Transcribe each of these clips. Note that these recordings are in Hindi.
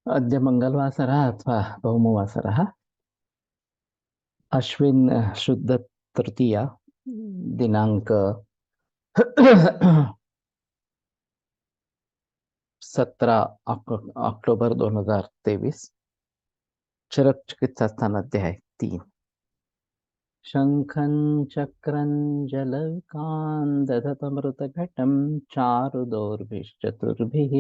अद्य मङ्गलवासरः अथवा भौमवासरः अश्विन शुद्ध तृतीया दिनांक 17 अक्टोबर 2023 चरक चिकित्सा स्थान अध्याय 3 शंखं चक्रं जलकान् दधतमृतघटं चारुदौर्भिश्चतुर्भिः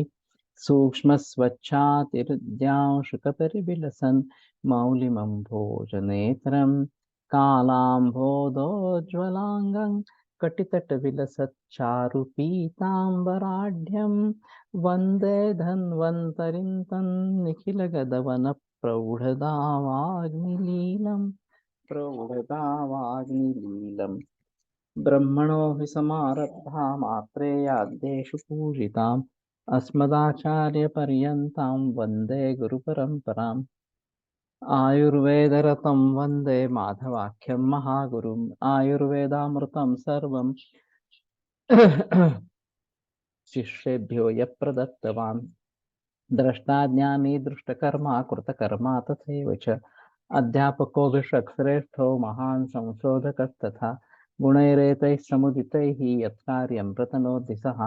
सूक्ष्मस्वच्छातिरुद्यांशुकपरिविलसन् मौलिमम्भोजनेत्रं कालाम्भोदोज्ज्वलाङ्गं कटितटविलसच्चारुपीताम्बराढ्यं वन्दे धन्वन्तरिं तन्निखिलगदवनप्रौढदावाग्निलीलम् प्रौढदावाग्निलीलम् ब्रह्मणो हि समारब्धा मात्रेयाद्येषु पूजिताम् अस्मदाचार्यपर्यन्तां वन्दे गुरुपरम्पराम् आयुर्वेदरतं वन्दे माधवाख्यं महागुरुम् आयुर्वेदामृतं सर्वं शिष्येभ्यो यः प्रदत्तवान् द्रष्टाज्ञानी दृष्टकर्मा कृतकर्मा तथैव च अध्यापको विश्वश्रेष्ठो महान् संशोधकस्तथा गुणैरेतैः समुदितैः यत्कार्यं प्रतनोति सः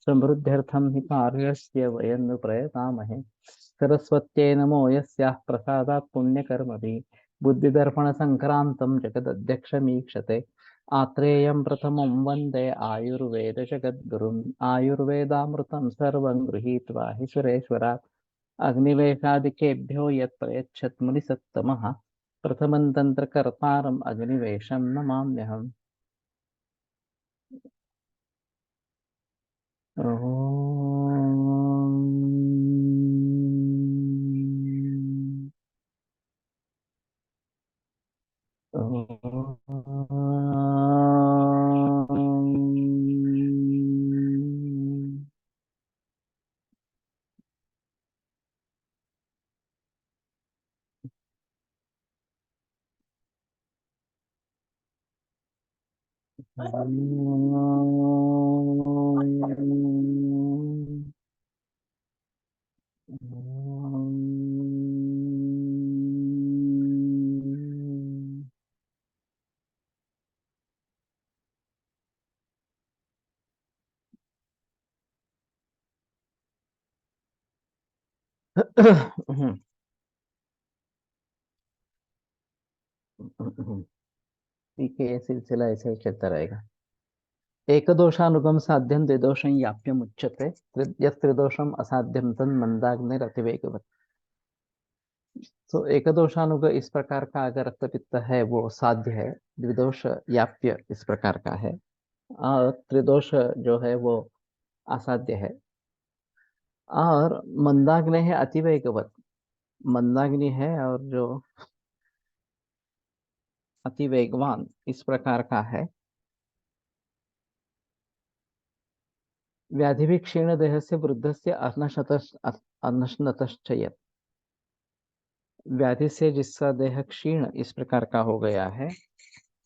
समृद्ध्यर्थं हि कार्यस्य वयं नु प्रयतामहे सरस्वत्यै नमो यस्याः प्रसादात् पुण्यकर्मभिः बुद्धिदर्पणसङ्क्रान्तं जगदध्यक्षमीक्षते आत्रेयं प्रथमं वन्दे आयुर्वेदजगद्गुरुम् आयुर्वेदामृतं सर्वं गृहीत्वा हि सुरेश्वरात् अग्निवेशादिकेभ्यो यत् प्रयच्छत् मुनिसत्तमः प्रथमं तन्त्रकर्तारम् अग्निवेशं नमाम्यहम् ठीक है, ये सिलसिला ऐसे ही चलता रहेगा। एकदोषानुगम साध्यं द्विदोषं याप्यम उच्यते यत्त्रिदोषम असाध्यम तन मंदाग्निरतिवेगवत्। तो एकदोषानुग इस प्रकार का अगर रक्तपित्त है वो साध्य है, द्विदोष याप्य इस प्रकार का है और त्रिदोष जो है वो असाध्य है। और मंदाग्नि है अतिवेगवत, मंदाग्नि है और जो अति वेगवान इस प्रकार का है। व्याधि भी क्षीण देह से वृद्ध से अर्नशनतश्च यत्। व्याधि से जिसका देह क्षीण इस प्रकार का हो गया है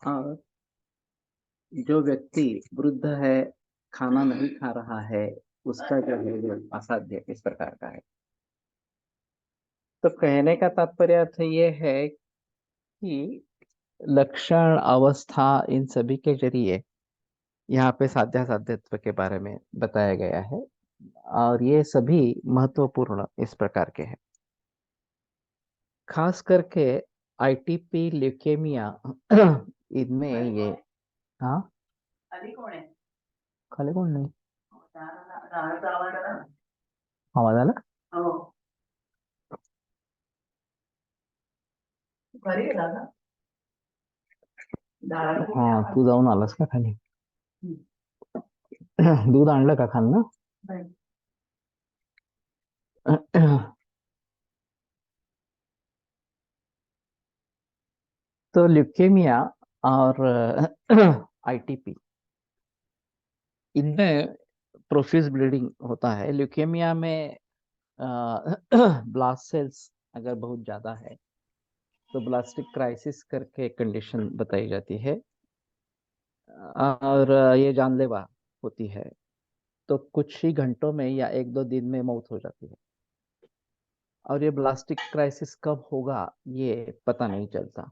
और जो व्यक्ति वृद्ध है, खाना नहीं खा रहा है, उसका जो है वो असाध्य इस प्रकार का है। तो कहने का तात्पर्य अर्थ ये है कि लक्षण अवस्था इन सभी के जरिए यहाँ पे साध्यासाध्यत्व के बारे में बताया गया है और ये सभी महत्वपूर्ण इस प्रकार के हैं। खास करके आईटीपी ल्यूकेमिया इनमें ये। हाँ, खाली कोण नाही आवाज आला? हा, तू जाऊन आलास का खाली? दूध आणलं का खालनं? तो ल्यूकेमिया और आईटीपी इनमें प्रोफ्यूज ब्लीडिंग होता है। ल्यूकेमिया में ब्लास्ट सेल्स अगर बहुत ज्यादा है तो ब्लास्टिक क्राइसिस करके कंडीशन बताई जाती है और ये जानलेवा होती है। तो कुछ ही घंटों में या एक दो दिन में मौत हो जाती है। और ये ब्लास्टिक क्राइसिस कब होगा ये पता नहीं चलता।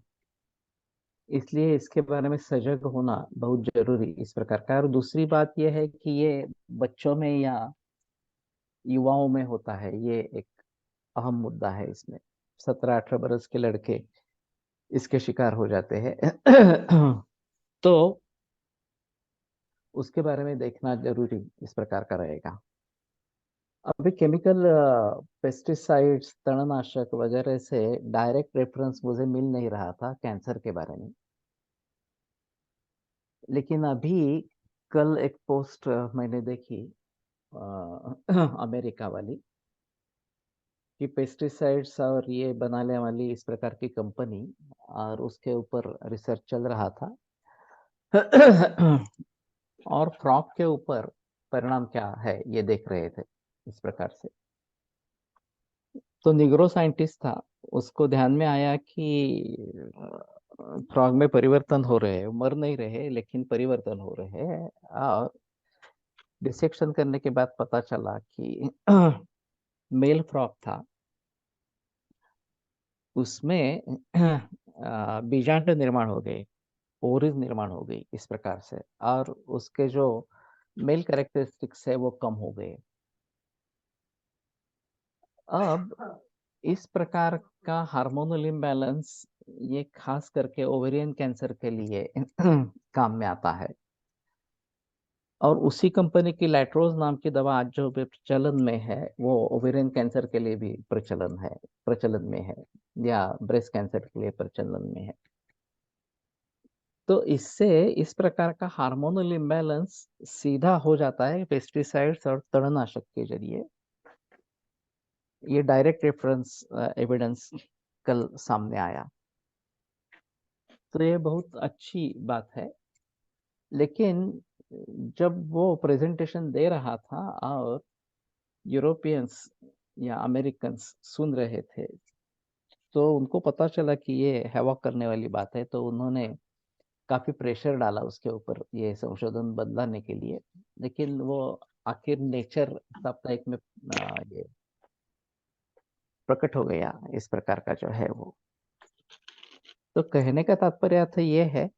इसलिए इसके बारे में सजग होना बहुत जरूरी इस प्रकार का है। और दूसरी बात यह है कि ये बच्चों में या युवाओं में होता है, ये एक अहम मुद्दा है इसमें। 17-18 बरस के लड़के इसके शिकार हो जाते हैं। तो उसके बारे में देखना जरूरी इस प्रकार का रहेगा। अभी केमिकल पेस्टिसाइड्स, तणनाशक वगैरह से डायरेक्ट रेफरेंस मुझे मिल नहीं रहा था कैंसर के बारे में। लेकिन अभी कल एक पोस्ट मैंने देखी अमेरिका वाली, कि पेस्टिसाइड्स और ये बनाने वाली इस प्रकार की कंपनी, और उसके ऊपर रिसर्च चल रहा था। और फ्रॉग के ऊपर परिणाम क्या है ये देख रहे थे इस प्रकार से। तो निग्रो साइंटिस्ट था, उसको ध्यान में आया कि फ्रॉग में परिवर्तन हो रहे हैं, मर नहीं रहे लेकिन परिवर्तन हो रहे हैं। और डिसेक्शन करने के बाद पता चला कि मेल फ्रॉग था, उसमें बीजांड निर्माण हो गए, ओरिज निर्माण हो गई इस प्रकार से, और उसके जो मेल कैरेक्टरिस्टिक्स है वो कम हो गए। अब इस प्रकार का हार्मोनल इम्बैलेंस ये खास करके ओवेरियन कैंसर के लिए काम में आता है। और उसी कंपनी की लैट्रोज नाम की दवा आज जो भी प्रचलन में है, वो ओवेरियन कैंसर के लिए भी प्रचलन में है, या ब्रेस्ट कैंसर के लिए प्रचलन में है। तो इससे इस प्रकार का हार्मोनल इम्बैलेंस सीधा हो जाता है पेस्टिसाइड्स और तणनाशक के जरिए। ये डायरेक्ट रेफरेंस एविडेंस कल सामने आया, तो ये बहुत अच्छी बात है। लेकिन जब वो प्रेजेंटेशन दे रहा था और यूरोपियंस या अमेरिकन्स सुन रहे थे, तो उनको पता चला कि ये हैवा करने वाली बात है, तो उन्होंने काफी प्रेशर डाला उसके ऊपर ये संशोधन बदलाने के लिए। लेकिन वो आखिर नेचर साप्ताहिक में ये प्रकट हो गया इस प्रकार का जो है वो। तो कहने का तात्पर्य अर्थ ये है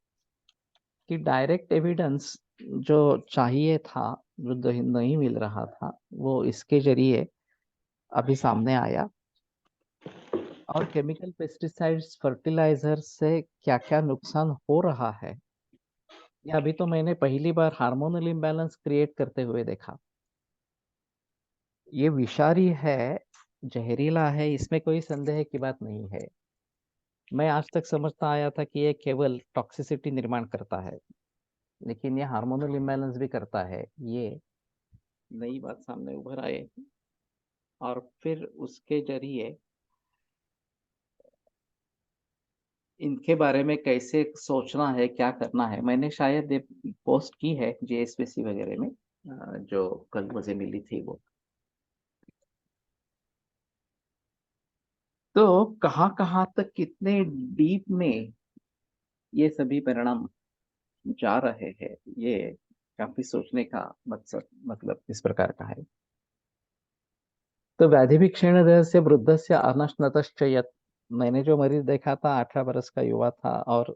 कि डायरेक्ट एविडेंस जो चाहिए था, जो नहीं मिल रहा था, वो इसके जरिए अभी सामने आया। और केमिकल पेस्टिसाइड्स, फर्टिलाइजर से क्या क्या नुकसान हो रहा है, ये अभी तो मैंने पहली बार हार्मोनल इम्बैलेंस क्रिएट करते हुए देखा। ये विषारी है, जहरीला है, इसमें कोई संदेह की बात नहीं है। मैं आज तक समझता आया था कि ये केवल टॉक्सिसिटी निर्माण करता है, लेकिन ये हार्मोनल इम्बैलेंस भी करता है, ये नई बात सामने उभर आए। और फिर उसके जरिए इनके बारे में कैसे सोचना है, क्या करना है, मैंने शायद ये पोस्ट की है जेएसपीसी वगैरह में, जो कल मुझे मिली थी वो। तो कहाँ कहाँ तक, कितने डीप में ये सभी परिणाम जा रहे हैं, ये काफी सोचने का मतलब इस प्रकार का है। तो व्याधि भी क्षीण से वृद्ध से अनशनतश्चयत, मैंने जो मरीज देखा था 18 बरस का युवा था, और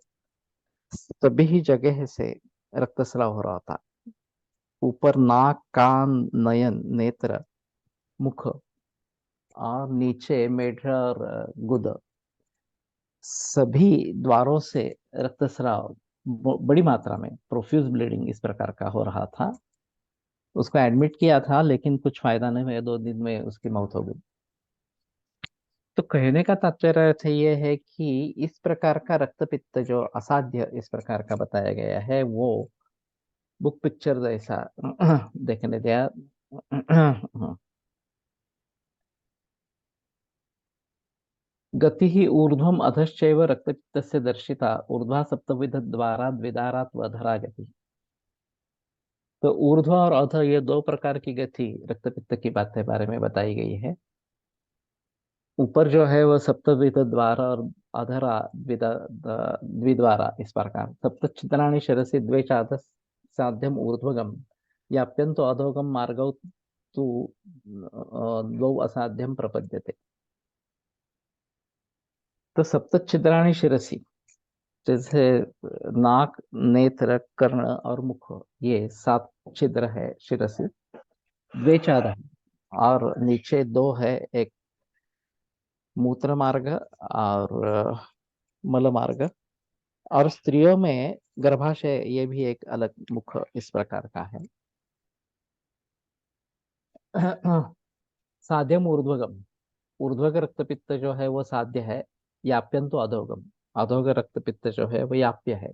सभी ही जगह से रक्तस्राव हो रहा था। ऊपर नाक, कान, नयन, नेत्र, मुख, और नीचे मेढा और गुदा, सभी द्वारों से रक्तस्राव बड़ी मात्रा में, प्रोफ्यूज ब्लीडिंग इस प्रकार का हो रहा था। उसको एडमिट किया था लेकिन कुछ फायदा नहीं हुआ, 2 दिन में उसकी मौत हो गई। तो कहने का तात्पर्य अर्थ ये है कि इस प्रकार का रक्तपित्त जो असाध्य इस प्रकार का बताया गया है, वो बुक पिक्चर जैसा देखने दिया। गति ही ऊर्ध्वम अधश्चैव रक्तपित्तस्य दर्शिता, ऊर्ध्वा सप्तविध द्वारा द्विदारात् वधरा गति। तो ऊर्ध्व और अध, ये 2 प्रकार की गति रक्तपित्त की बात बारे में बताई गई है। ऊपर जो है वो सप्तविध द्वारा, और अधरा द्विद्वारा इस प्रकार। सप्त छिद्राणि शिरसि द्वे चाध साध्यम ऊर्ध्वगम, याप्यंतो अधोगम मार्गौ तु द्वौ असाध्यम प्रपद्यते। तो सप्त छिद्राणि शिरसि, जैसे नाक, नेत्र, कर्ण और मुख, ये 7 छिद्र है शिरसि। द्वे चादः, और नीचे 2 है, एक मूत्र मार्ग और मल मार्ग। और स्त्रियों में गर्भाशय, ये भी एक अलग मुख इस प्रकार का है। साध्यम ऊर्ध्वगम, ऊर्ध्वग रक्तपित्त जो है वो साध्य है। याप्यंतु अधोगम, अधोग रक्तपित्त जो है वो याप्य है।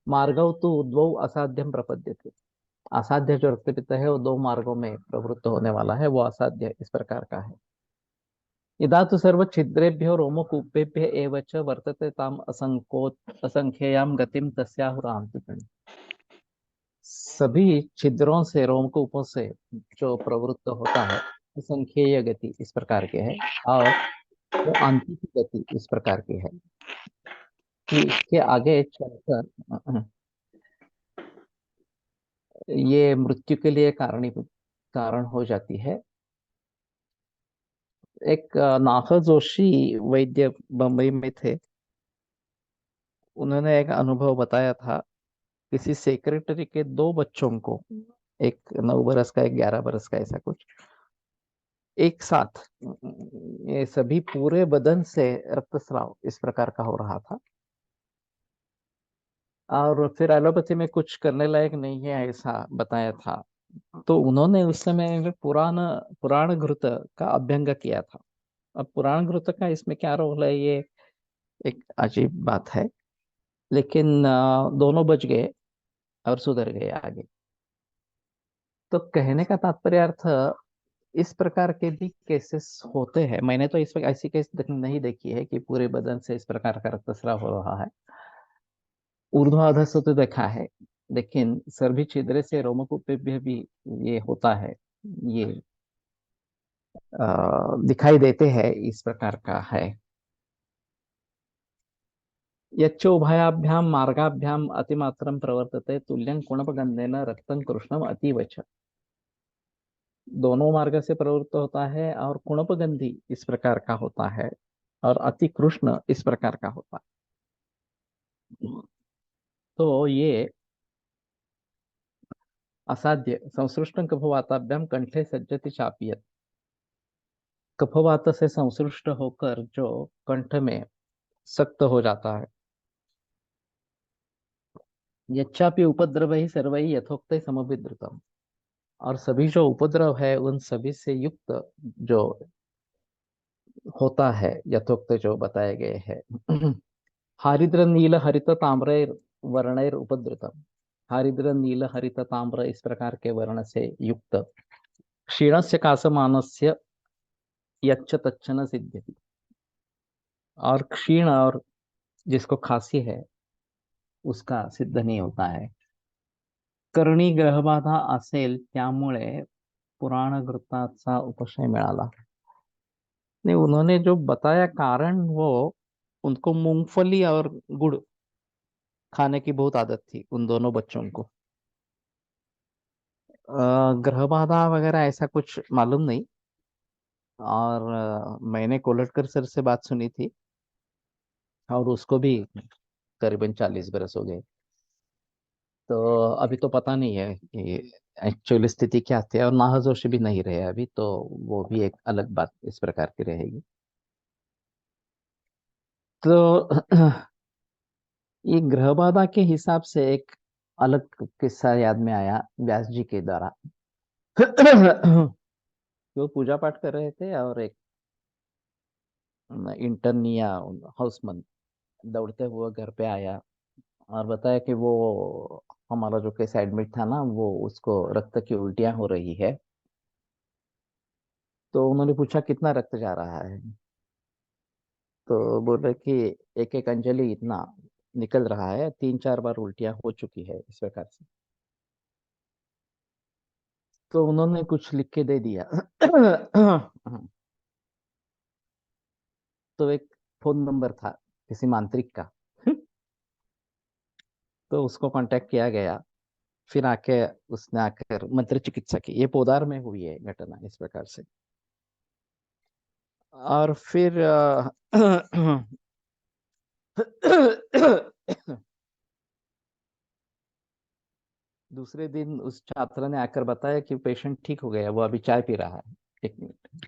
मार्गव तो द्वौ असाध्यम प्रपद्यते, असाध्य जो रक्तपित्त है वो 2 मार्गों में प्रवृत्त होने वाला है, वो असाध्य इस प्रकार का है। यदा तो सर्व छिद्रेभ्यो रोमकूपेभ्य एव च वर्तते ताम असंख्ययाम गतिम तस्याहुरांति। सभी छिद्रों से, रोमकूपों से जो प्रवृत्त होता है, असंख्येय गति इस प्रकार के है। और वो आंतिक गति इस प्रकार की है कि इसके आगे चलकर ये मृत्यु के लिए कारण हो जाती है। एक नाथ जोशी वैद्य बम्बई में थे, उन्होंने एक अनुभव बताया था। किसी सेक्रेटरी के 2 बच्चों को, एक 9 बरस का, एक 11 बरस का, ऐसा कुछ, एक साथ ये सभी पूरे बदन से रक्तस्राव इस प्रकार का हो रहा था। और फिर एलोपैथी में कुछ करने लायक नहीं है ऐसा बताया था। तो उन्होंने उस समय में पुराण घृत का अभ्यंग किया था। अब पुराण घृत का इसमें क्या रोल है, ये एक अजीब बात है। लेकिन दोनों बच गए और सुधर गए आगे। तो कहने का तात्पर्य अर्थ, इस प्रकार के भी केसेस होते हैं। मैंने तो इस पर ऐसी केस नहीं देखी है कि पूरे बदन से इस प्रकार का रक्तस्राव हो रहा है। ऊर्ध्वाधर से तो देखा है, लेकिन सर्वी छिद्र से रोमकूप पे भी ये होता है। ये दिखाई देते हैं, इस प्रकार का है। यच्चोभयाभ्याम मार्गाभ्याम अतिमात्रम प्रवर्तते तुल्यं कुणपगंधेन रक्तं कृष्णम अतीव च। दोनों मार्ग से प्रवृत्त होता है और कुणपगंधी इस प्रकार का होता है, और अति कृष्ण इस प्रकार का होता है। तो ये असाध्य संसृष्टं कफवाताभ्याम कंठे सज्जति चापियत, कफवात से संसृष्ट होकर जो कंठ में सख्त हो जाता है। यच्चापि उपद्रव ही सर्व यथोक्त समभिद्रुतम, और सभी जो उपद्रव है उन सभी से युक्त जो होता है, यथोक्त जो बताए गए हैं। हारिद्र नील हरित ताम्र वर्णैर उपद्रुतम, हारिद्र नील हरित ताम्र इस प्रकार के वर्ण से युक्त। क्षीणस्य कासमानस्य यच्च तच्च न सिद्ध्यति, और क्षीण और जिसको खांसी है उसका सिद्ध नहीं होता है। कर्णी ग्रहबाधा असेल त्यामुळे पुराण घृताचा उपशय मिळाला। नहीं, उन्होंने जो बताया कारण, वो उनको मूंगफली और गुड़ खाने की बहुत आदत थी उन दोनों बच्चों को। ग्रह बाधा वगैरह ऐसा कुछ मालूम नहीं। और मैंने कोलटकर सर से बात सुनी थी, और उसको भी करीबन 40 बरस हो गए। तो अभी तो पता नहीं है कि एक्चुअल स्थिति क्या थी, और नाहा जोशी भी नहीं रहे अभी तो। वो भी एक अलग बात इस प्रकार की रहेगी। तो ये ग्रह बाधा के हिसाब से एक अलग किस्सा याद में आया व्यास जी के द्वारा। वो पूजा पाठ कर रहे थे, और एक इंटर्न या हाउसमैन दौड़ते हुए घर पे आया और बताया कि वो हमारा जो केस एडमिट था ना, वो उसको रक्त की उल्टियां हो रही है। तो उन्होंने पूछा कितना रक्त जा रहा है। तो बोले कि एक एक अंजलि इतना निकल रहा है, 3-4 बार उल्टियां हो चुकी है इस प्रकार से। तो उन्होंने कुछ लिख के दे दिया। तो एक फोन नंबर था किसी मांत्रिक का। तो उसको कांटेक्ट किया गया। फिर आके उसने आकर मंत्र चिकित्सा की। ये पोदार में हुई है घटना इस प्रकार से। और फिर दूसरे दिन उस छात्र ने आकर बताया कि पेशेंट ठीक हो गया, वो अभी चाय पी रहा है। एक मिनट।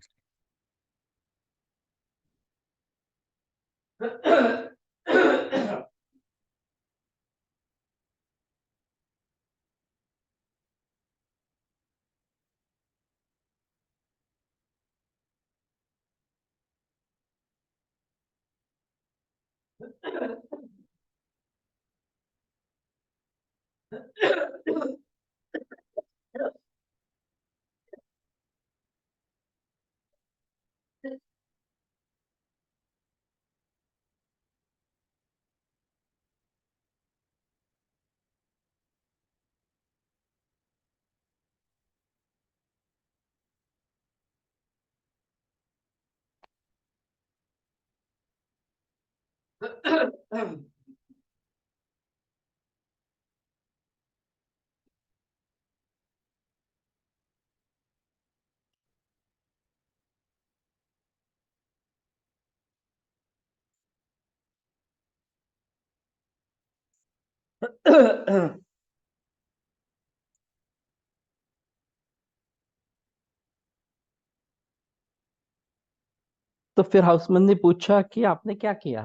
तो फिर हाउसमैन ने पूछा कि आपने क्या किया।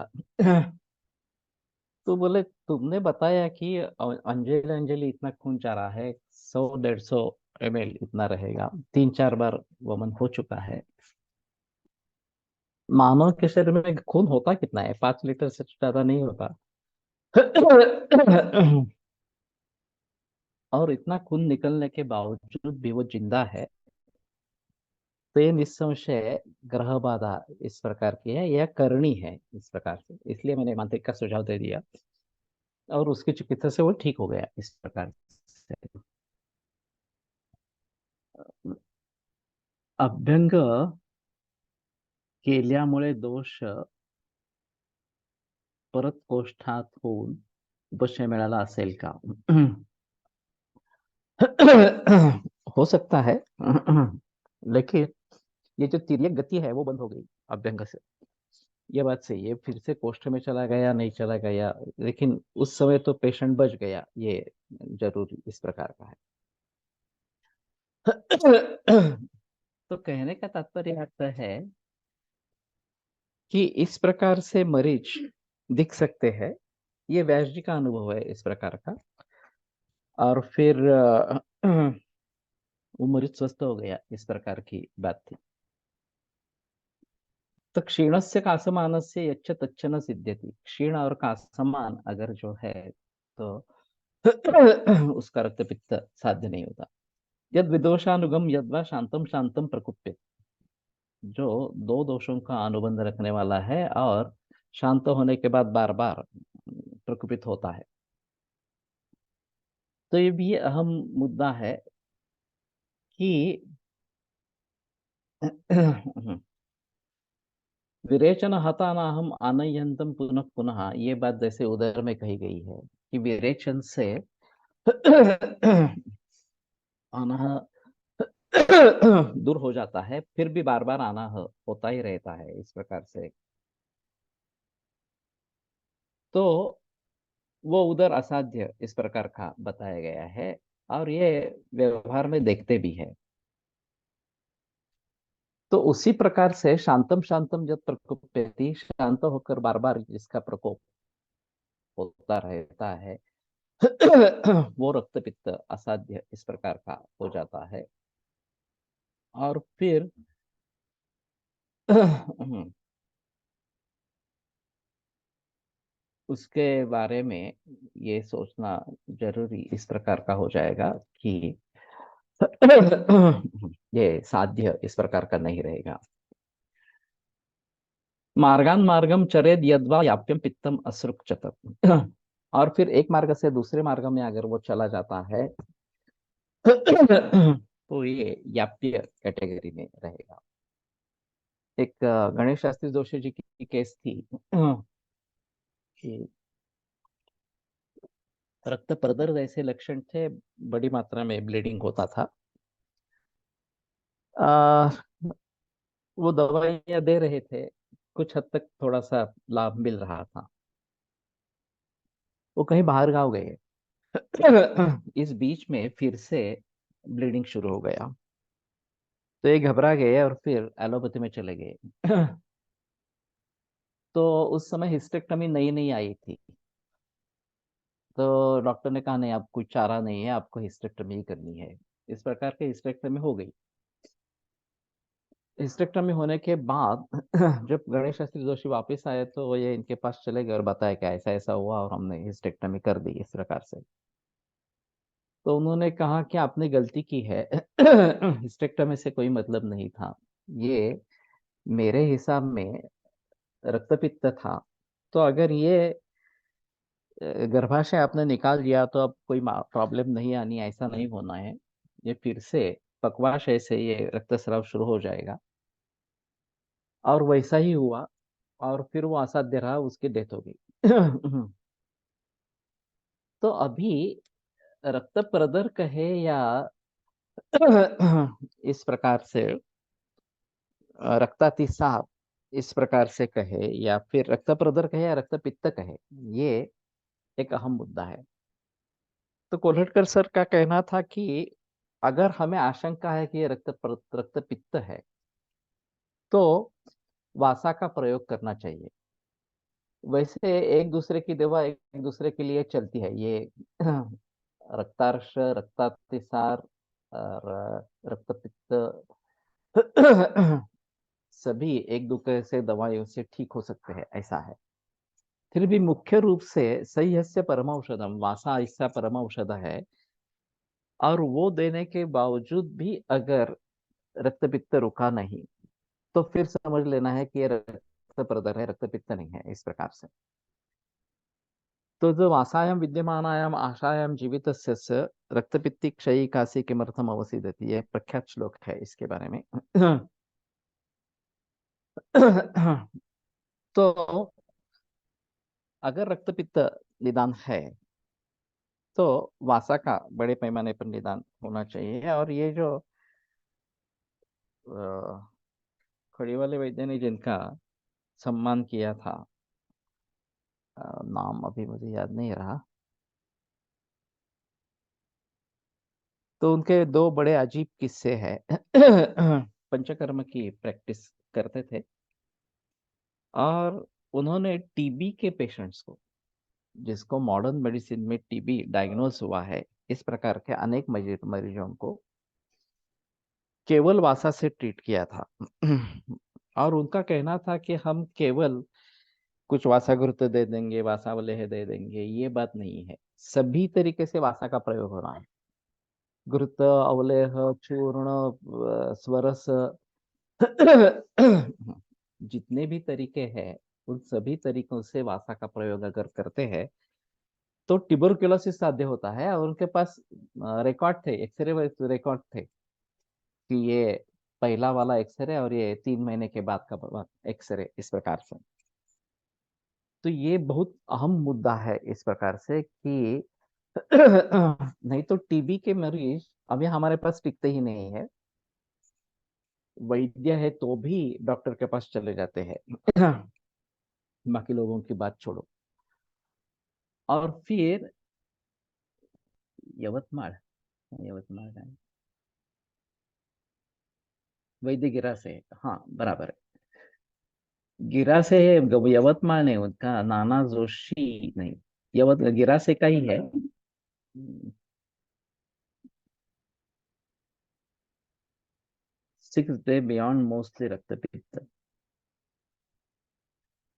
तो बोले तुमने बताया कि अंजलि अंजलि इतना खून चाह रहा है, 100 150 ml इतना रहेगा, 3 4 बार वमन हो चुका है। मानव के शरीर में खून होता कितना है? 5 लीटर से ज्यादा नहीं होता। और इतना खून निकलने के बावजूद भी वो जिंदा है, तो ये निस्संशय ग्रह बाधा इस प्रकार की है, यह करनी है इस प्रकार से। इसलिए मैंने मांत्रिक का सुझाव दे दिया और उसकी चिकित्सा से वो ठीक हो गया इस प्रकार से। अभ्यंग केल्यामुळे दोष परत कोष्ठात होऊन उपशय मिळाला असेल का? हो सकता है। लेकिन ये जो तिर्यक गति है वो बंद हो गई अभ्यंग से। ये बात सही है, फिर से कोष्ठ में चला गया नहीं चला गया, लेकिन उस समय तो पेशेंट बच गया, ये जरूरी इस प्रकार का है। तो कहने का तात्पर्य आता है कि इस प्रकार से मरीज दिख सकते हैं। ये व्यास जी का अनुभव है इस प्रकार का। और फिर वो मरीज स्वस्थ हो गया, इस प्रकार की बात थी। तो क्षीणस्य कासमानस्य यच्च तच्च न सिद्ध्यति। क्षीण और कासमान अगर जो है तो उसका रक्त पित्त साध्य नहीं होता। यद विदोषानुगम यद्वा शांतम शांतम प्रकुप्यते। जो दो दोषों का अनुबंध रखने वाला है और शांत होने के बाद बार बार प्रकुपित होता है। तो ये भी अहम मुद्दा है कि विरेचन हतानाहम आनयंतम पुनः पुनः, ये बात जैसे उधर में कही गई है कि विरेचन से अनाह दूर हो जाता है, फिर भी बार बार आना होता ही रहता है इस प्रकार से। तो वो उधर असाध्य इस प्रकार का बताया गया है, और ये व्यवहार में देखते भी है। तो उसी प्रकार से शांतम शांतम जब प्रकोपयति, शांत होकर बार बार जिसका प्रकोप होता रहता है, वो रक्त पित्त असाध्य इस प्रकार का हो जाता है। और फिर उसके बारे में ये सोचना जरूरी इस प्रकार का हो जाएगा कि ये साध्य इस प्रकार का नहीं रहेगा। मार्गान मार्गम चरेद यद्वा याप्यम पित्तम असृक्षत। और फिर एक मार्ग से दूसरे मार्ग में अगर वो चला जाता है, तो ये याप्य कैटेगरी में रहेगा। एक गणेश शास्त्री जोशी जी की केस थी कि रक्त प्रदर जैसे लक्षण थे, बड़ी मात्रा में ब्लीडिंग होता था। वो दवाइयाँ दे रहे थे, कुछ हद तक थोड़ा सा लाभ मिल रहा था। वो कहीं बाहर गाँव गए। इस बीच में फिर से ब्लीडिंग शुरू हो गया। तो ये घबरा गए और फिर एलोपैथी में चले गए। तो उस समय हिस्टेक्टमी नई नई आई थी। तो डॉक्टर ने कहा नहीं, अब कोई चारा नहीं है, आपको हिस्टेक्टमी ही करनी है। इस प्रकार के हिस्टेक्टमी हो गई। हिस्टेक्टमी होने के बाद जब गणेश शास्त्री जोशी वापस आए तो वो ये इनके पास चले गए और बताया कि ऐसा ऐसा हुआ और हमने हिस्टेक्टमी कर दी इस प्रकार से। तो उन्होंने कहा कि आपने गलती की है। हिस्टेक्टमी से कोई मतलब नहीं था। ये मेरे हिसाब में रक्तपित्त था। तो अगर ये गर्भाशय आपने निकाल दिया तो अब कोई प्रॉब्लम नहीं आनी, ऐसा नहीं होना है। ये फिर से पक्वाशय से ये रक्तस्राव शुरू हो जाएगा। और वैसा ही हुआ। और फिर वो असाध्य रहा, उसकी डेथ हो गई। तो अभी रक्त प्रदर कहे या इस प्रकार से रक्तातिसाब इस प्रकार से कहे, या फिर रक्त प्रदर कहे या रक्त पित्त कहे, ये एक अहम मुद्दा है। तो कोल्हटकर सर का कहना था कि अगर हमें आशंका है कि ये रक्त पित्त है तो वासा का प्रयोग करना चाहिए। वैसे एक दूसरे की दवा एक दूसरे के लिए चलती है। ये रक्तार्श, रक्तातिसार और रक्तपित्त सभी एक दूसरे से दवाइयों से ठीक हो सकते हैं, ऐसा है। फिर भी मुख्य रूप से सह्यस्य परमौषधम, वासा ऐसा परमौषध है। और वो देने के बावजूद भी अगर रक्तपित्त रुका नहीं तो फिर समझ लेना है कि ये रक्त प्रदर है, रक्तपित्त नहीं है, इस प्रकार से। तो जो वासायाम विद्यमानायाम आशायाम जीवितस्य रक्तपित्ति क्षयी काशी किमर्थम अवसीदति, ये प्रख्यात श्लोक है इसके बारे में। तो अगर रक्तपित्त निदान है तो वासा का बड़े पैमाने पर निदान होना चाहिए। और ये जो अ, खड़ी वाले वैद्य ने जिनका सम्मान किया था, नाम अभी मुझे याद नहीं रहा। तो उनके दो बड़े अजीब किस्से हैं। पंचकर्म की प्रैक्टिस करते थे और उन्होंने टीबी के पेशेंट्स को, जिसको मॉडर्न मेडिसिन में टीबी डायग्नोस हुआ है, इस प्रकार के अनेक मरीजों को केवल वासा से ट्रीट किया था। और उनका कहना था कि हम केवल कुछ वासा घृत दे देंगे, वासा वलेह दे देंगे, ये बात नहीं है। सभी तरीके से वासा का प्रयोग हो रहा है। घृत, अवलेह, चूर्ण, स्वरस, जितने भी तरीके हैं उन सभी तरीकों से वासा का प्रयोग अगर करते हैं तो ट्यूबरकुलोसिस साध्य होता है। और उनके पास रिकॉर्ड थे, एक्सरे रिकॉर्ड थे कि ये पहला वाला एक्सरे और ये 3 महीने के बाद का एक्सरे, इस प्रकार से। तो ये बहुत अहम मुद्दा है इस प्रकार से कि नहीं तो टीबी के मरीज अभी हमारे पास टिकते ही नहीं है। वैद्य है तो भी डॉक्टर के पास चले जाते हैं। बाकी लोगों की बात छोड़ो। और फिर यवतमाळ, यवतमाळ का है? वैद्य गिरा से, हाँ बराबर है। गिरा से है, यवतमाळ नहीं, उनका नाना जोशी नहीं, यवत गिरा से का ही है। 6 डे बियॉन्ड मोस्टली रक्तपित्त,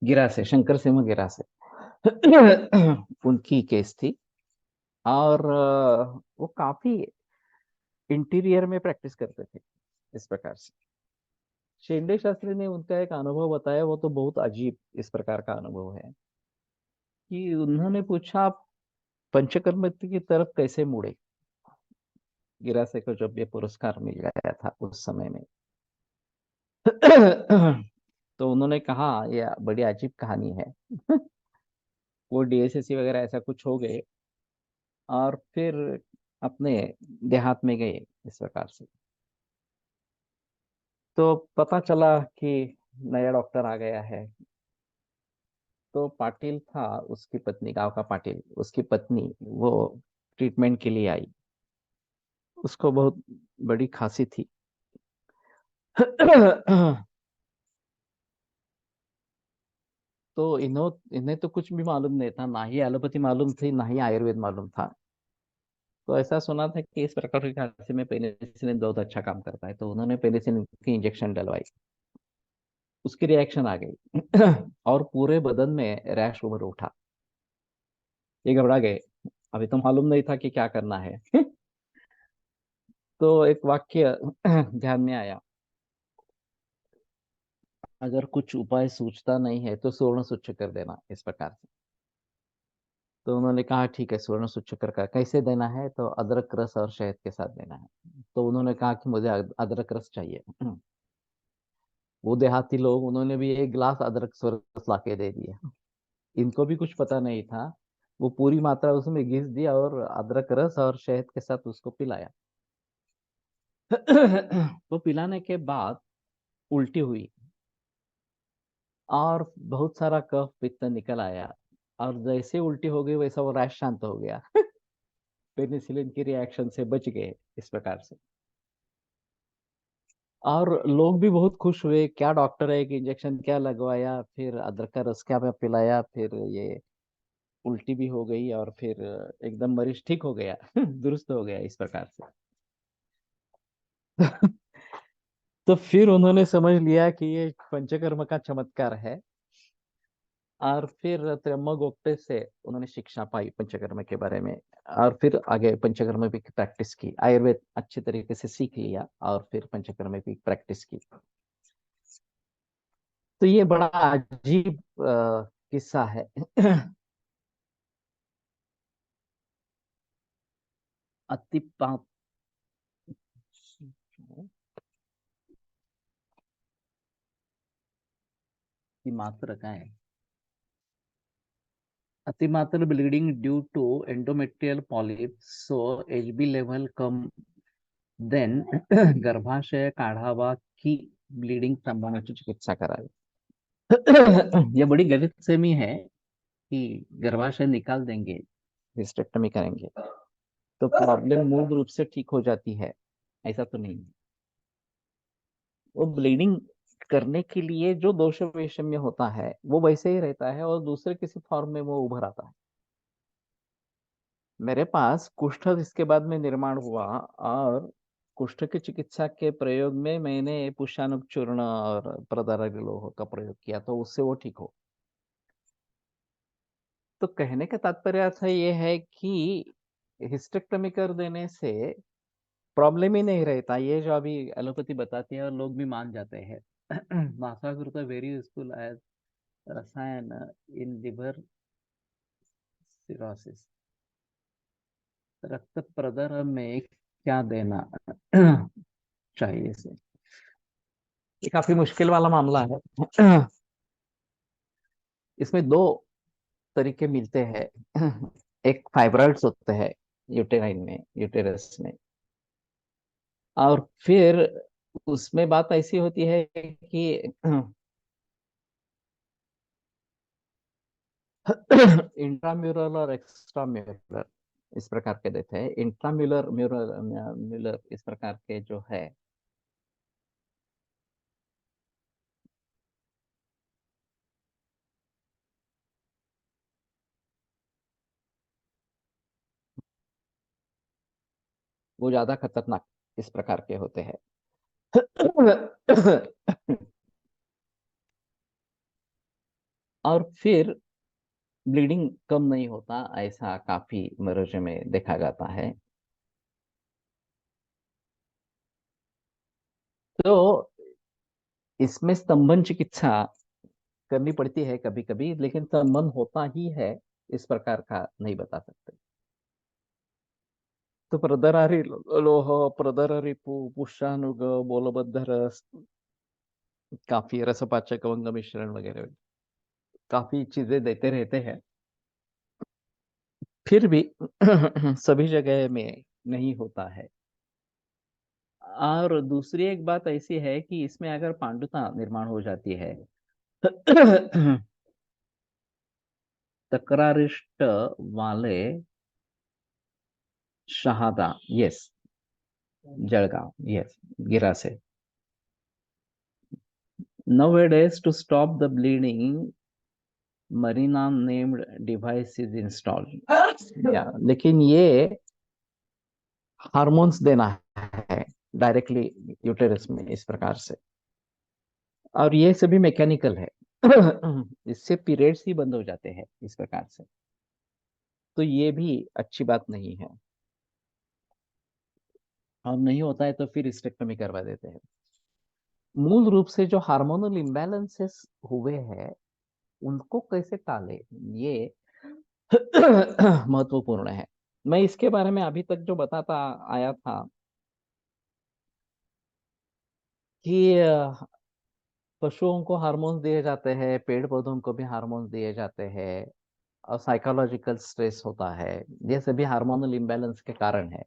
गिरा से, शंकर सिंह गिरा से। उनकी केस थी। और वो काफी इंटीरियर में प्रैक्टिस करते थे इस प्रकार से। शेंडे शास्त्री ने उनका एक अनुभव बताया, वो तो बहुत अजीब इस प्रकार का अनुभव है कि उन्होंने पूछा आप पंचकर्म की तरफ कैसे मुड़े, गिरासे को जब ये पुरस्कार मिल गया था उस समय में। तो उन्होंने कहा यह बड़ी अजीब कहानी है। वो डीएसएससी वगैरह ऐसा कुछ हो गए और फिर अपने देहात में गए इस प्रकार से। तो पता चला कि नया डॉक्टर आ गया है। तो पाटिल था, उसकी पत्नी, गांव का पाटिल, उसकी पत्नी, वो ट्रीटमेंट के लिए आई। उसको बहुत बड़ी खांसी थी। तो इन्हें तो कुछ भी मालूम नहीं था, ना ही एलोपैथी मालूम थी, ना ही आयुर्वेद मालूम था। तो ऐसा सुना था कि इस प्रकार की खांसी में पेनिसिलिन बहुत अच्छा काम करता है, तो उन्होंने पेनिसिलिन की इंजेक्शन डलवाई। उसकी रिएक्शन आ गई। और पूरे बदन में रैश उभर उठा। ये घबरा गए। अभी तो मालूम नहीं था कि क्या करना है। तो एक वाक्य ध्यान में आया, अगर कुछ उपाय सूझता नहीं है तो स्वर्ण स्वच्छ कर देना, इस प्रकार से। तो उन्होंने कहा ठीक है, स्वर्ण स्वच्छ कर कैसे देना है, तो अदरक रस और शहद के साथ देना है। तो उन्होंने कहा कि मुझे अदरक रस चाहिए। वो देहाती लोग, उन्होंने भी एक गिलास अदरक रस ला के दे दिया। इनको भी कुछ पता नहीं था। वो पूरी मात्रा उसमें घिस दिया और अदरक रस और शहद के साथ उसको पिलाया। वो पिलाने के बाद उल्टी हुई और बहुत सारा कफ पित्त निकल आया। और जैसे उल्टी हो गई वैसा वो रैश शांत हो गया। पेनिसिलिन की रिएक्शन से बच गए, इस प्रकार से। और लोग भी बहुत खुश हुए, क्या डॉक्टर है, कि इंजेक्शन क्या लगवाया, फिर अदरक का रस क्या पिलाया, फिर ये उल्टी भी हो गई और फिर एकदम मरीज ठीक हो गया। दुरुस्त हो गया, इस प्रकार से। तो फिर उन्होंने समझ लिया कि ये पंचकर्म का चमत्कार है। और फिर त्र्यंबक गुप्ते से उन्होंने शिक्षा पाई पंचकर्म के बारे में। और फिर आगे पंचकर्म की प्रैक्टिस की, आयुर्वेद अच्छी तरीके से सीख लिया और फिर पंचकर्म की प्रैक्टिस की। तो ये बड़ा अजीब किस्सा है। अति मात्र का है। अतिमात्र bleeding due to endometrial polyp, so Hb level कम, देन गर्भाशय काढावा की ब्लीडिंग थांबवण्याची चिकित्सा करावी। ये बड़ी गलतफहमी है कि गर्भाशय निकाल देंगे, हिस्टेक्टमी करेंगे तो प्रॉब्लम मूल रूप से ठीक हो जाती है। ऐसा तो नहीं है। वो ब्लीडिंग करने के लिए जो दोष वैषम्य होता है वो वैसे ही रहता है और दूसरे किसी फॉर्म में वो उभर आता है। मेरे पास कुष्ठ इसके बाद में निर्माण हुआ और कुष्ठ की चिकित्सा के प्रयोग में मैंने पुष्पानुग चूर्ण और प्रदारारी लोह का प्रयोग किया, तो उससे वो ठीक हो। तो कहने का तात्पर्य अर्थ ये है कि हिस्टेक्टमी कर देने से प्रॉब्लम ही नहीं रहता, ये जो अभी एलोपैथी बताती है और लोग भी मान जाते हैं। मासाकृत वेरी यूजफुल एज रसायन इन लिवर सिरोसिस। रक्त प्रदर में क्या देना चाहिए से, ये काफी मुश्किल वाला मामला है। इसमें दो तरीके मिलते हैं। एक फाइब्रॉइड्स होते हैं यूटेराइन में, यूटेरस में। और फिर उसमें बात ऐसी होती है कि इंट्राम्यूरल और एक्स्ट्राम्यूरल इस प्रकार के देते हैं। इंट्राम्यूलर म्यूरल म्यूलर इस प्रकार के जो है, वो ज्यादा खतरनाक इस प्रकार के होते हैं। और फिर ब्लीडिंग कम नहीं होता, ऐसा काफी मरीजों में देखा जाता है। तो इसमें स्तंभन चिकित्सा करनी पड़ती है कभी कभी, लेकिन स्तंभन होता ही है इस प्रकार का नहीं बता सकते। तो प्रदरारी लोह, प्रदरारी पुष्णानुग, बोलबद्ध रस, काफी रसपाचक अंग मिश्रण वगैरह काफी चीजें देते रहते हैं। फिर भी सभी जगह में नहीं होता है। और दूसरी एक बात ऐसी है कि इसमें अगर पांडुता निर्माण हो जाती है तकरारिष्ट वाले शहादा, यस, जळगाव, यस, गिरा से। Nowadays, to stop the bleeding, Marina named device is installed. या लेकिन ये हार्मोन्स देना है डायरेक्टली यूटेरस में इस प्रकार से, और ये सभी मैकेनिकल है। इससे पीरियड्स ही बंद हो जाते हैं इस प्रकार से, तो ये भी अच्छी बात नहीं है। और नहीं होता है तो फिर हिस्टेक्टोमी करवा देते हैं। मूल रूप से जो हार्मोनल इम्बैलेंसेस हुए हैं उनको कैसे टाले, ये महत्वपूर्ण है। मैं इसके बारे में अभी तक जो बताता आया था कि पशुओं को हार्मोन्स दिए जाते हैं, पेड़ पौधों को भी हार्मोन्स दिए जाते हैं, और साइकोलॉजिकल स्ट्रेस होता है, ये सभी हार्मोनल इम्बैलेंस के कारण है।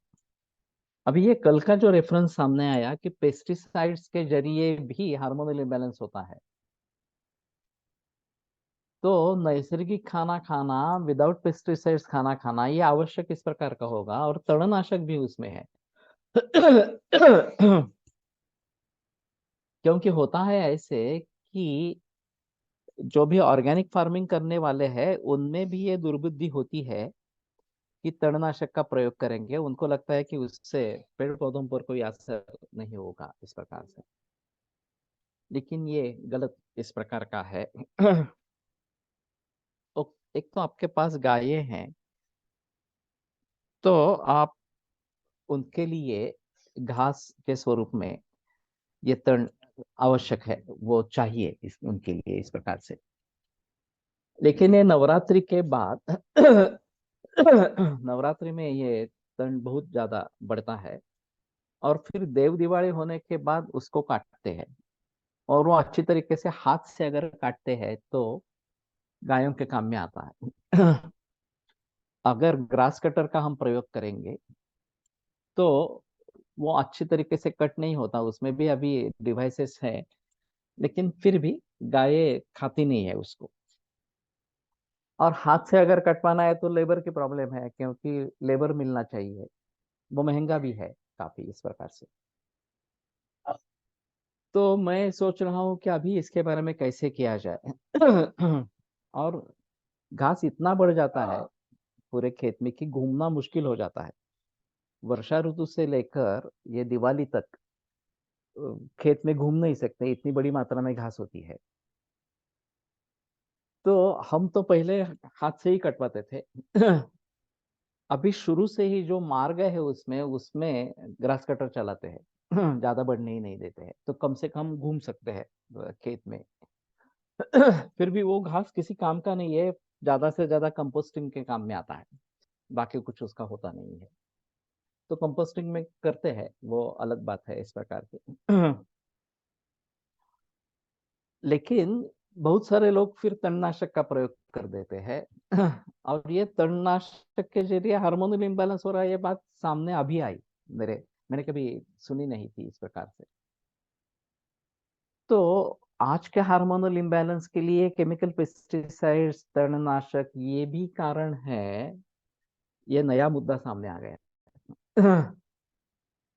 अभी ये कल का जो रेफरेंस सामने आया कि पेस्टिसाइड्स के जरिए भी हार्मोनल इम्बैलेंस होता है, तो नैसर्गिक खाना खाना, विदाउट पेस्टिसाइड्स खाना खाना, ये आवश्यक इस प्रकार का होगा, और तणनाशक भी उसमें है। क्योंकि होता है ऐसे कि जो भी ऑर्गेनिक फार्मिंग करने वाले हैं उनमें भी ये दुर्बुद्धि होती है कि तणनाशक का प्रयोग करेंगे, उनको लगता है कि उससे पेड़ पौधों पर कोई असर नहीं होगा इस प्रकार से, लेकिन ये गलत इस प्रकार का है। तो एक तो आपके पास गायें हैं, तो आप उनके लिए घास के स्वरूप में ये तण आवश्यक है, वो चाहिए उनके लिए इस प्रकार से। लेकिन ये नवरात्रि के बाद नवरात्रि में ये तण बहुत ज्यादा बढ़ता है, और फिर देव दिवाली होने के बाद उसको काटते हैं, और वो अच्छी तरीके से हाथ से अगर काटते हैं तो गायों के काम में आता है। अगर ग्रास कटर का हम प्रयोग करेंगे तो वो अच्छी तरीके से कट नहीं होता, उसमें भी अभी डिवाइसेस है, लेकिन फिर भी गाय खाती नहीं है उसको। और हाथ से अगर कटवाना है तो लेबर की प्रॉब्लम है, क्योंकि लेबर मिलना चाहिए, वो महंगा भी है काफी इस प्रकार से। तो मैं सोच रहा हूँ कि अभी इसके बारे में कैसे किया जाए। और घास इतना बढ़ जाता है पूरे खेत में कि घूमना मुश्किल हो जाता है। वर्षा ऋतु से लेकर ये दिवाली तक खेत में घूम नहीं सकते, इतनी बड़ी मात्रा में घास होती है। तो हम तो पहले हाथ से ही कटवाते थे। अभी शुरू से ही जो मार्ग है उसमें उसमें ग्रास कटर चलाते हैं। ज्यादा बढ़ने ही नहीं देते हैं, तो कम से कम घूम सकते हैं खेत में। फिर भी वो घास किसी काम का नहीं है, ज्यादा से ज्यादा कंपोस्टिंग के काम में आता है, बाकी कुछ उसका होता नहीं है। तो कंपोस्टिंग में करते हैं, वो अलग बात है इस प्रकार की। लेकिन बहुत सारे लोग फिर तणनाशक का प्रयोग कर देते हैं। और ये तणनाशक के जरिए हार्मोनल इम्बैलेंस हो रहा है, ये बात सामने अभी आई मैंने कभी सुनी नहीं थी इस प्रकार से। तो आज के हार्मोनल इम्बैलेंस के लिए केमिकल पेस्टिसाइड्स, तणनाशक, ये भी कारण है, ये नया मुद्दा सामने आ गया।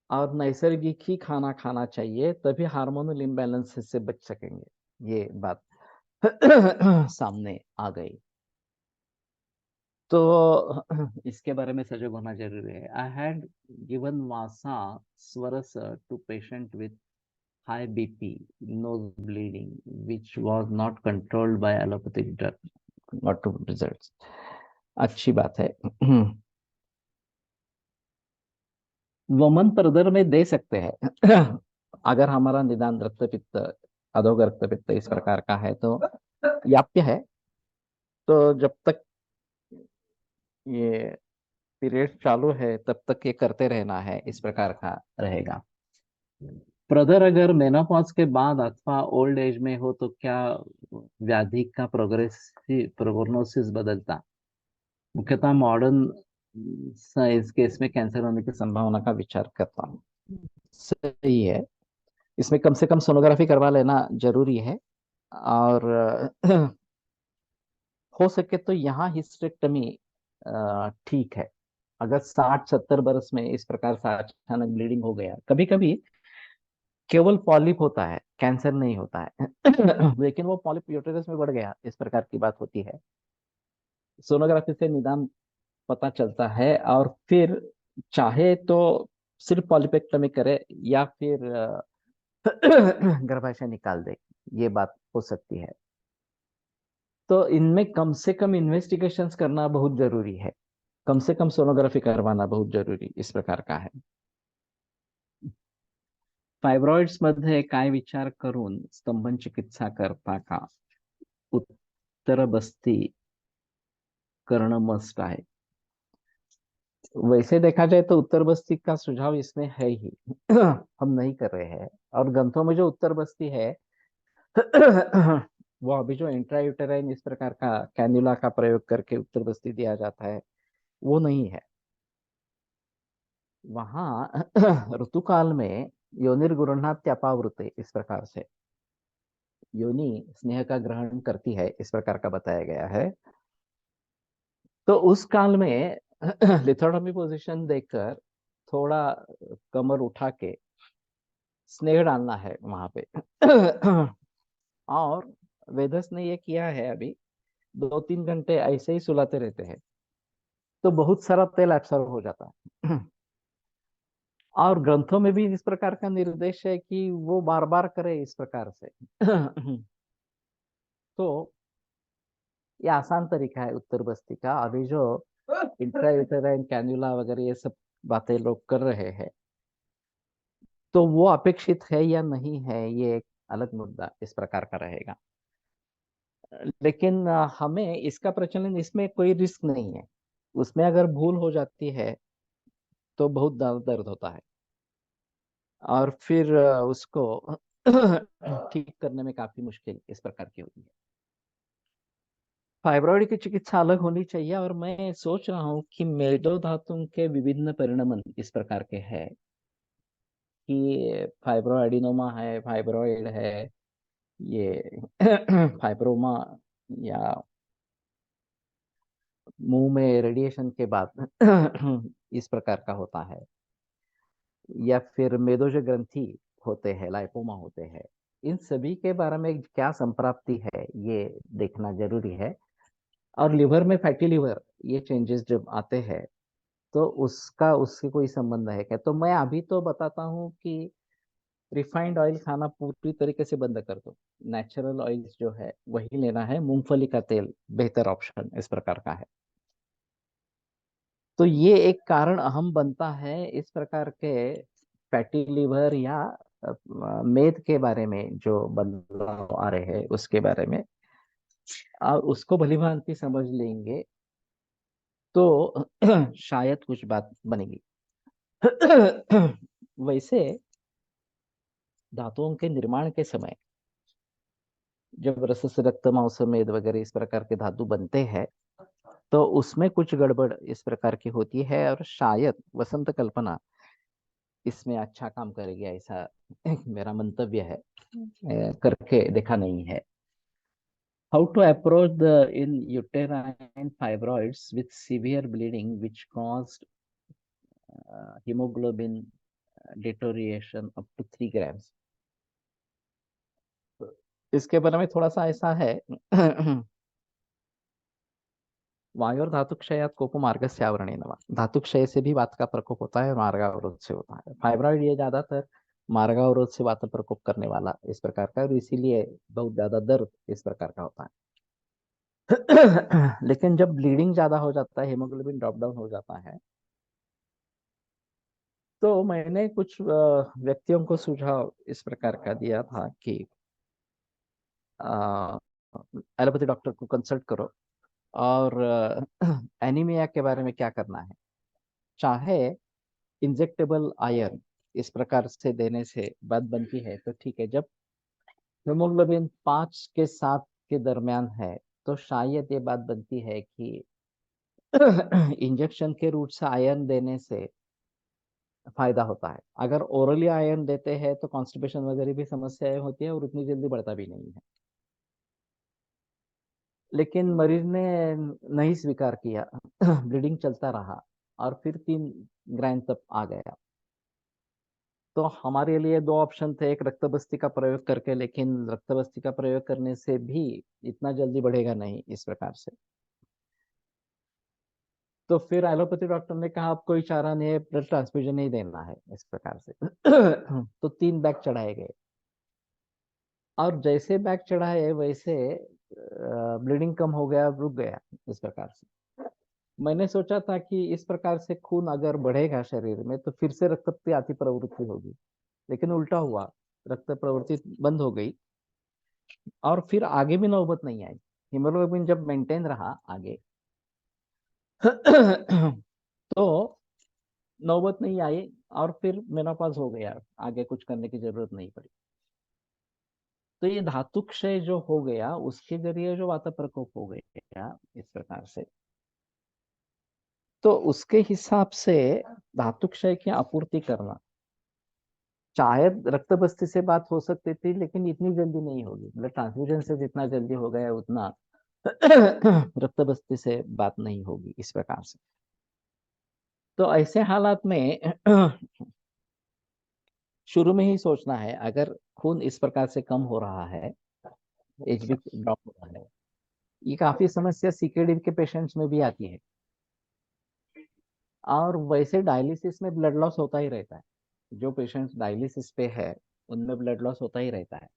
और नैसर्गिक ही खाना खाना चाहिए, तभी हार्मोनल इम्बैलेंस से बच सकेंगे, ये बात सामने आ गई। तो इसके बारे में सजग होना जरूरी है। आई हैड गिवन वासा स्वरस to patient with high BP, nose bleeding, which was not controlled by allopathic drug, not to results। अच्छी बात है। वमन प्रदर में दे सकते हैं। अगर हमारा निदान रक्त पित्त, अधोग रक्त पित्त इस प्रकार का है तो याप्य है, तो जब तक ये पीरियड चालू है तब तक ये करते रहना है, इस प्रकार का रहेगा। प्रदर अगर मेनोपॉज के बाद अथवा ओल्ड एज में हो तो क्या व्याधि का प्रोग्नोसिस बदलता? मुख्यतः मॉडर्न साइज केस में कैंसर होने की संभावना का विचार करता हूँ। सही है। इसमें कम से कम सोनोग्राफी करवा लेना जरूरी है। और हो सके तो यहाँ हिस्टेरेक्टमी ठीक है। अगर 60-70 बरस में इस प्रकार से अचानक ब्लीडिंग हो गया, कभी कभी केवल पॉलिप होता है, कैंसर नहीं होता है। लेकिन वो पॉलिप यूटेरस में बढ़ गया, इस प्रकार की बात होती है। सोनोग्राफी से निदान पता चलता है, और फिर चाहे तो सिर्फ पॉलिपेक्टमी करे, या फिर गर्भाशय निकाल दे, ये बात हो सकती है। तो इनमें कम से कम इन्वेस्टिगेशंस करना बहुत जरूरी है। कम से कम सोनोग्राफी करवाना बहुत जरूरी इस प्रकार का है। फायब्रॉइड्स मध्ये काय विचार करून स्तंभन चिकित्सा करता का? उत्तरबस्ती करणं मस्ट आहे। वैसे देखा जाए तो उत्तर बस्ती का सुझाव इसमें है ही। हम नहीं कर रहे हैं। और ग्रंथों में जो उत्तर बस्ती है, वो अभी जो इंट्रायूटेराइन इस प्रकार का कैन्युला का प्रयोग करके उत्तर बस्ती दिया जाता है, वो नहीं है। वहां ऋतुकाल में योनिर्गुणनात्यपावृते इस प्रकार से योनि स्नेह का ग्रहण करती है, इस प्रकार का बताया गया है। तो उस काल में लिथोटॉमी पोजीशन देकर थोड़ा कमर उठा के स्नेह डालना है वहां पे। और वेदस ने ये किया है अभी, 2-3 घंटे ऐसे ही सुलाते रहते हैं, तो बहुत सारा तेल एब्सॉर्ब हो जाता है। और ग्रंथों में भी इस प्रकार का निर्देश है कि वो बार बार करे इस प्रकार से। तो ये आसान तरीका है उत्तर बस्ती का। अभी जो इंट्रायूटेराइन कैन्युला वगैरह ये सब बातें लोग कर रहे हैं, तो वो अपेक्षित है या नहीं है, ये एक अलग मुद्दा इस प्रकार का रहेगा। लेकिन हमें इसका प्रचलन, इसमें कोई रिस्क नहीं है। उसमें अगर भूल हो जाती है तो बहुत दर्द होता है, और फिर उसको ठीक करने में काफी मुश्किल इस प्रकार की होती है। फाइब्रॉइड की चिकित्सा अलग होनी चाहिए। और मैं सोच रहा हूँ कि मेदो धातु के विभिन्न परिणमन इस प्रकार के हैं, कि फाइब्रोएडिनोमा है, फाइब्रॉइड है, ये फाइब्रोमा, या मुंह में रेडिएशन के बाद इस प्रकार का होता है, या फिर मेदोज ग्रंथि होते हैं, लाइपोमा होते हैं। इन सभी के बारे में क्या संप्राप्ति है, ये देखना जरूरी है। और लिवर में फैटी लिवर, ये चेंजेस जब आते हैं, तो उसका उससे कोई संबंध है क्या? तो मैं अभी तो बताता हूँ कि रिफाइंड ऑयल खाना पूरी तरीके से बंद कर दो। नेचुरल ऑयल्स जो है वही लेना है। मूंगफली का तेल बेहतर ऑप्शन इस प्रकार का है। तो ये एक कारण अहम बनता है इस प्रकार के फैटी लिवर या मेद के बारे में, जो बदलाव आ रहे हैं उसके बारे में। और उसको भली भांति समझ लेंगे तो शायद कुछ बात बनेगी। वैसे धातुओं के निर्माण के समय, जब रस से रक्त मांस मेद वगैरह इस प्रकार के धातु बनते हैं, तो उसमें कुछ गड़बड़ इस प्रकार की होती है, और शायद वसंत कल्पना इसमें अच्छा काम करेगी, ऐसा मेरा मंतव्य है। करके देखा नहीं है। How to approach the in uterine fibroids with severe bleeding which caused hemoglobin deterioration up to 3 grams। इसके बारे में थोड़ा सा ऐसा है। वायोर धातुक्षयात कोपो मार्गस्य आवरणेन वा। धातुक्षय से भी वात का प्रकोप होता है, और मार्गावरोध से होता है। फाइब्रॉइड ये ज्यादातर मार्गावरोध से वात प्रकोप करने वाला इस प्रकार का, और इसीलिए बहुत ज्यादा दर्द इस प्रकार का होता है। लेकिन जब ब्लीडिंग ज्यादा हो जाता है, हेमोग्लोबिन ड्रॉप डाउन हो जाता है, तो मैंने कुछ व्यक्तियों को सुझाव इस प्रकार का दिया था कि एलोपैथी डॉक्टर को कंसल्ट करो। और एनीमिया के बारे में क्या करना है, चाहे इंजेक्टेबल आयरन इस प्रकार से देने से बात बनती है तो ठीक है। जब हेमोग्लोबिन 5 के 7 के दरमियान है, तो शायद ये बात बनती है कि इंजेक्शन के रूट से आयरन देने से फायदा होता है। अगर ओरली आयरन देते हैं तो कॉन्स्टिपेशन वगैरह भी समस्याएं होती है और उतनी जल्दी बढ़ता भी नहीं है। लेकिन मरीज ने नहीं स्वीकार किया। ब्लीडिंग चलता रहा और फिर 3 ग्राम तक आ गया। तो हमारे लिए दो ऑप्शन थे, एक रक्त बस्ती का प्रयोग करके, लेकिन रक्त बस्ती का प्रयोग करने से भी इतना जल्दी बढ़ेगा नहीं इस प्रकार से। तो फिर एलोपैथी डॉक्टर ने कहा अब कोई चारा नहीं है, ब्लड ट्रांसफ्यूजन नहीं देना है इस प्रकार से। तो 3 बैग चढ़ाए गए और जैसे बैग चढ़ाए वैसे ब्लीडिंग कम हो गया, रुक गया इस प्रकार से। मैंने सोचा था कि इस प्रकार से खून अगर बढ़ेगा शरीर में तो फिर से रक्त की अति प्रवृत्ति होगी, लेकिन उल्टा हुआ, रक्त प्रवृत्ति बंद हो गई और फिर आगे भी नौबत नहीं आई। हीमोग्लोबिन जब मेंटेन रहा आगे तो नौबत नहीं आई और फिर मेनोपॉज हो गया, आगे कुछ करने की जरूरत नहीं पड़ी। तो ये धातु क्षय जो हो गया उसके जरिए जो वात प्रकोप हो गया इस प्रकार से, तो उसके हिसाब से धातु क्षय की आपूर्ति करना, शायद रक्त बस्ती से बात हो सकती थी लेकिन इतनी जल्दी नहीं होगी। ब्लड ट्रांसफ्यूजन से जितना जल्दी हो गया उतना रक्त बस्ती से बात नहीं होगी इस प्रकार से। तो ऐसे हालात में शुरू में ही सोचना है, अगर खून इस प्रकार से कम हो रहा है, एचबी ड्रॉप हो रहा है, ये काफी समस्या सीकेडी के पेशेंट्स में भी आती है। और वैसे डायलिसिस में ब्लड लॉस होता ही रहता है, जो पेशेंट्स डायलिसिस पे है उनमें ब्लड लॉस होता ही रहता है।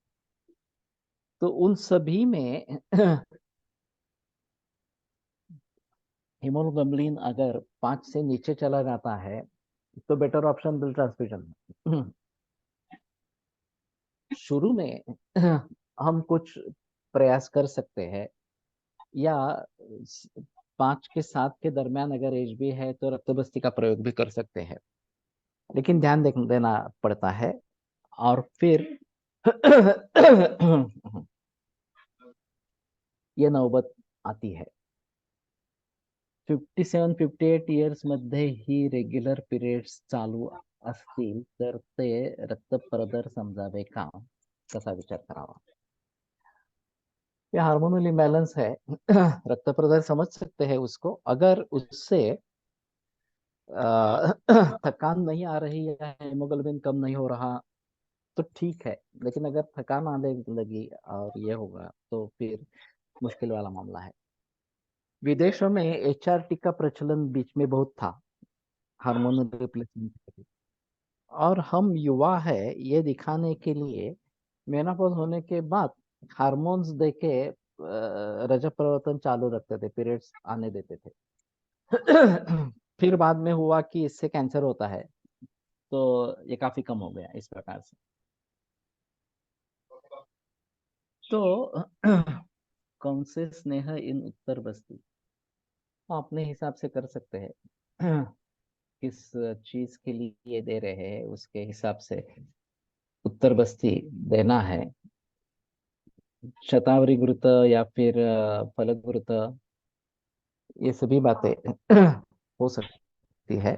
तो उन सभी में हीमोग्लोबिन अगर 5 से नीचे चला जाता है तो बेटर ऑप्शन ब्लड ट्रांसफ्यूजन। शुरू में हम कुछ प्रयास कर सकते हैं, या 5 के 7 के दरमियान अगर एज भी है तो रक्त बस्ती का प्रयोग भी कर सकते हैं, लेकिन ध्यान देना पड़ता है। और फिर ये नौबत आती है 57-58 इयर्स मध्ये ही रेग्युलर पिरियड्स चालू असतील तर ते रक्तप्रदर समजावे का, कसा विचार करावा। ये हार्मोनल इम्बैलेंस है। रक्त प्रदर समझ सकते हैं उसको, अगर उससे थकान नहीं आ रही है, हेमोग्लोबिन कम नहीं हो रहा तो ठीक है, लेकिन अगर थकान आने लगी और ये होगा तो फिर मुश्किल वाला मामला है। विदेशों में एचआरटी का प्रचलन बीच में बहुत था, हार्मोनल रिप्लेसमेंट। और हम युवा है ये दिखाने के लिए मेनोपॉज होने के बाद हार्मोन्स देके रजत परिवर्तन चालू रखते थे, पीरियड्स आने देते थे। फिर बाद में हुआ कि इससे कैंसर होता है, तो ये काफी कम हो गया इस प्रकार से। तो कौन से स्नेह इन उत्तर बस्ती, हम अपने हिसाब से कर सकते हैं। किस चीज के लिए दे रहे हैं उसके हिसाब से उत्तर बस्ती देना है। शतावरी घृत या फिर फलक घृत, ये सभी बातें हो सकती है।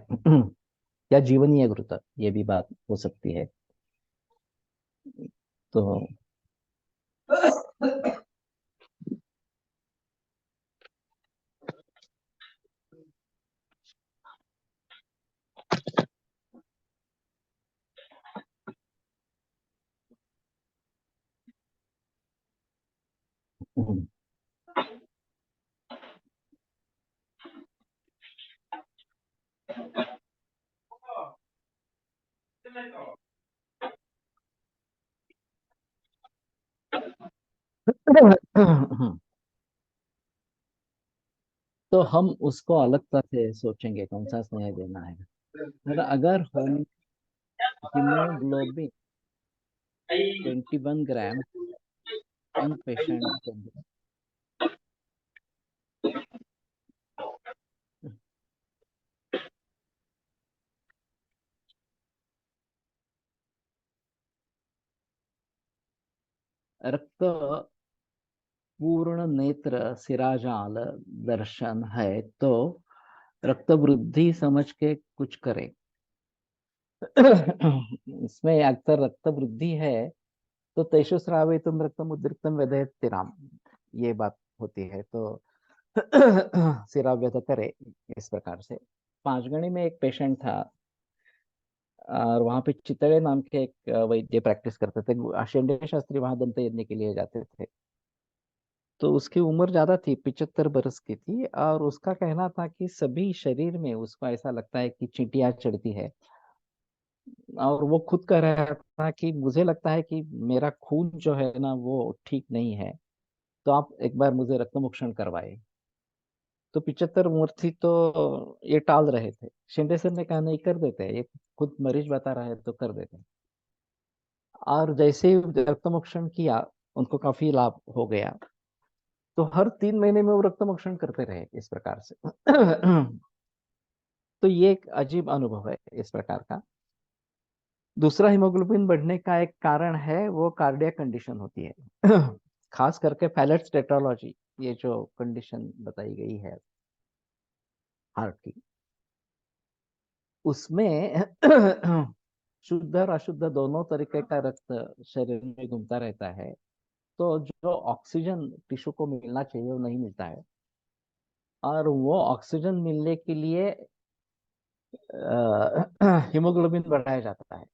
या जीवनीय घृत, ये भी बात हो सकती है। तो तो हम उसको अलग तरह से सोचेंगे कौन सा स्नेह देना है। अगर हम हीमोग्लोबिन 21 ग्राम इन पेशेंट, रक्त पूर्ण नेत्र सिराजाल दर्शन है तो रक्त वृद्धि समझ के कुछ करे। इसमें अक्सर रक्त वृद्धि है तो तेषुस्रावितुम रक्तम उद्रिक्तम वेदयत तिराम, ये बात होती है। तो सिराव्यथ करे, इस प्रकार से। पांचगणी में एक पेशेंट था, और वहां पे चितड़े नाम के एक वैद्य प्रैक्टिस करते थे। शेंडे शास्त्री वहां दंत यज्ञ के लिए जाते थे। तो उसकी उम्र ज्यादा थी, 75 बरस की थी, और उसका कहना था कि सभी शरीर में उसको ऐसा लगता है कि चींटियां चढ़ती है। और वो खुद कह रहा था कि मुझे लगता है कि मेरा खून जो है ना वो ठीक नहीं है, तो आप एक बार मुझे रक्तमोक्षण करवाए। तो 75 उम्र थी, तो ये टाल रहे थे। शिंदे सर ने कहा नहीं, कर देते हैं, ये खुद मरीज बता रहा है तो कर देते हैं। और जैसे ही रक्तमोक्षण किया, उनको काफी लाभ हो गया। तो हर 3 महीने में वो रक्तमोक्षण करते रहे इस प्रकार से। तो ये एक अजीब अनुभव है इस प्रकार का। दूसरा हीमोग्लोबिन बढ़ने का एक कारण है, वो कार्डियक कंडीशन होती है। खास करके फैलेट्स टेट्रालॉजी, ये जो कंडीशन बताई गई है हार्ट की, उसमें शुद्ध और अशुद्ध दोनों तरीके का रक्त शरीर में घूमता रहता है। तो जो ऑक्सीजन टिश्यू को मिलना चाहिए वो नहीं मिलता है, और वो ऑक्सीजन मिलने के लिए हीमोग्लोबिन बढ़ाया जाता है।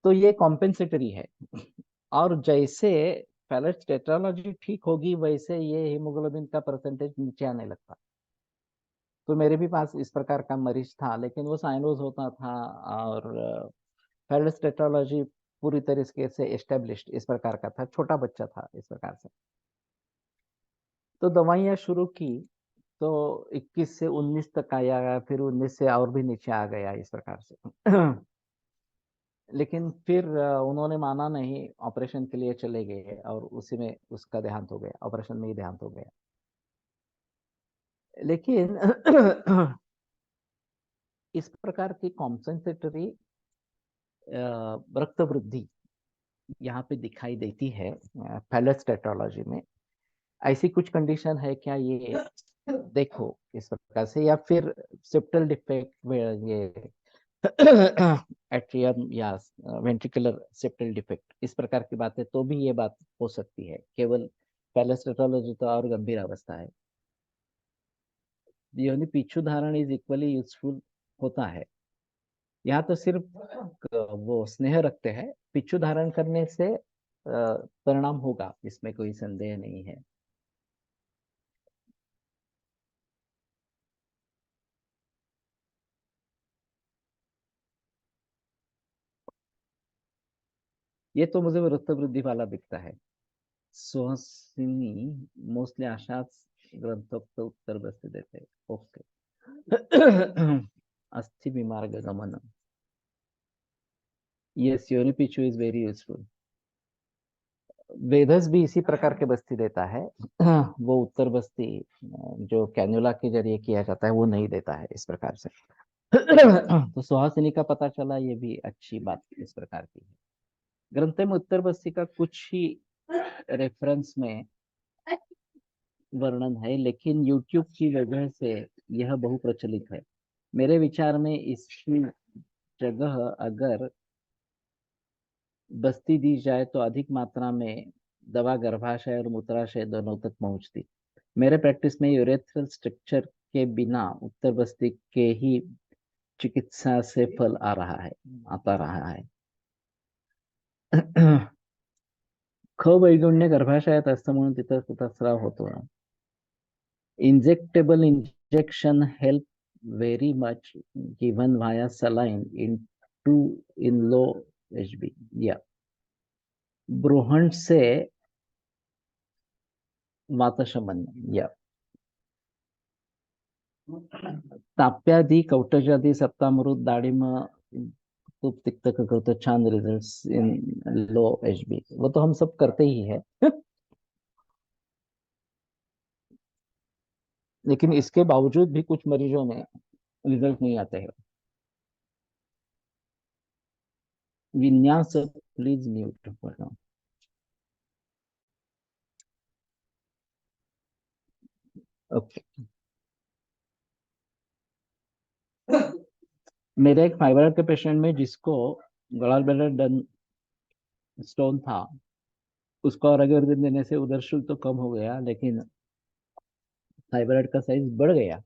तो ये कॉम्पेंसेटरी है। और जैसे पैलेट टेट्रालॉजी ठीक होगी, वैसे ये हीमोग्लोबिन का परसेंटेज नीचे आने लगता। तो मेरे भी पास इस प्रकार का मरीज था, लेकिन वो साइनोज होता था, और पैलेट टेट्रालॉजी पूरी तरीके से एस्टेब्लिश्ड इस प्रकार का था, छोटा बच्चा था इस प्रकार से। तो दवाइयाँ शुरू की, तो 21 से 19 तक आया, फिर 19 से और भी नीचे आ गया इस प्रकार से। लेकिन फिर उन्होंने माना नहीं, ऑपरेशन के लिए चले गए, और उसी में उसका देहांत हो गया, ऑपरेशन में ही देहांत हो गया। लेकिन इस प्रकार की कॉम्पेंसेटरी रक्त वृद्धि यहाँ पे दिखाई देती है पैलेट टेट्रोलॉजी में। ऐसी कुछ कंडीशन है क्या, ये देखो इस प्रकार से, या फिर सेप्टल डिफेक्ट में ये एट्रियम या वेंट्रिकुलर सेप्टल डिफेक्ट, इस प्रकार की बात है तो भी ये बात हो सकती है। केवल पैलेस्टेटोलॉजी तो और गंभीर अवस्था है। योनि पिच्छू धारण इज इक्वली यूजफुल होता है। यहाँ तो सिर्फ वो स्नेह रखते हैं, पिच्छू धारण करने से परिणाम होगा, इसमें कोई संदेह नहीं है। ये तो मुझे रक्त वृद्धि वाला दिखता है। सुहासिनी मोस्टली अशाच ग्रंथोक्त उत्तर बसते देते। ओके। अस्थि विमार्ग गमन, यस योनि पिचू इज वेरी यूजफुल। वेदस भी इसी प्रकार के बस्ती देता है। वो उत्तर बस्ती जो कैन्युला के जरिए किया जाता है वो नहीं देता है इस प्रकार से। तो सुहासिनी का पता चला, ये भी अच्छी बात इस प्रकार की है। ग्रंथ में उत्तर बस्ती का कुछ ही रेफरेंस में वर्णन है, लेकिन YouTube की वजह से यह बहुप्रचलित है। मेरे विचार में इसकी जगह अगर बस्ती दी जाए तो अधिक मात्रा में दवा गर्भाशय और मूत्राशय दोनों तक पहुंचती। मेरे प्रैक्टिस में यूरेथ्रल स्ट्रक्चर के बिना उत्तर बस्ती के ही चिकित्सा से फल आता रहा है। ख वैगुण्य गर्भाशयात असतं म्हणून तिथं रक्तस्राव होतो. Injectable injection help very much given via saline in low HB. Yeah. ब्रूहण से वातशमन, या ताप्यादी कवटजादी सप्तामृत दाढिम खूप तिक्त करतो, छान रिजल्ट्स इन लो HB, वो तो हम सब करते ही है। लेकिन इसके बावजूद भी कुछ मरीजों में रिजल्ट नहीं आते हैं। विन्यास प्लीज म्यूट। ओके। मेरे एक फाइब्रॉइड के पेशेंट में जिसको गॉल ब्लैडर स्टोन था, उसको अराग्वेर देने से उधर शुल्क तो कम हो गया, लेकिन फाइब्रॉइड का साइज बढ़ गया।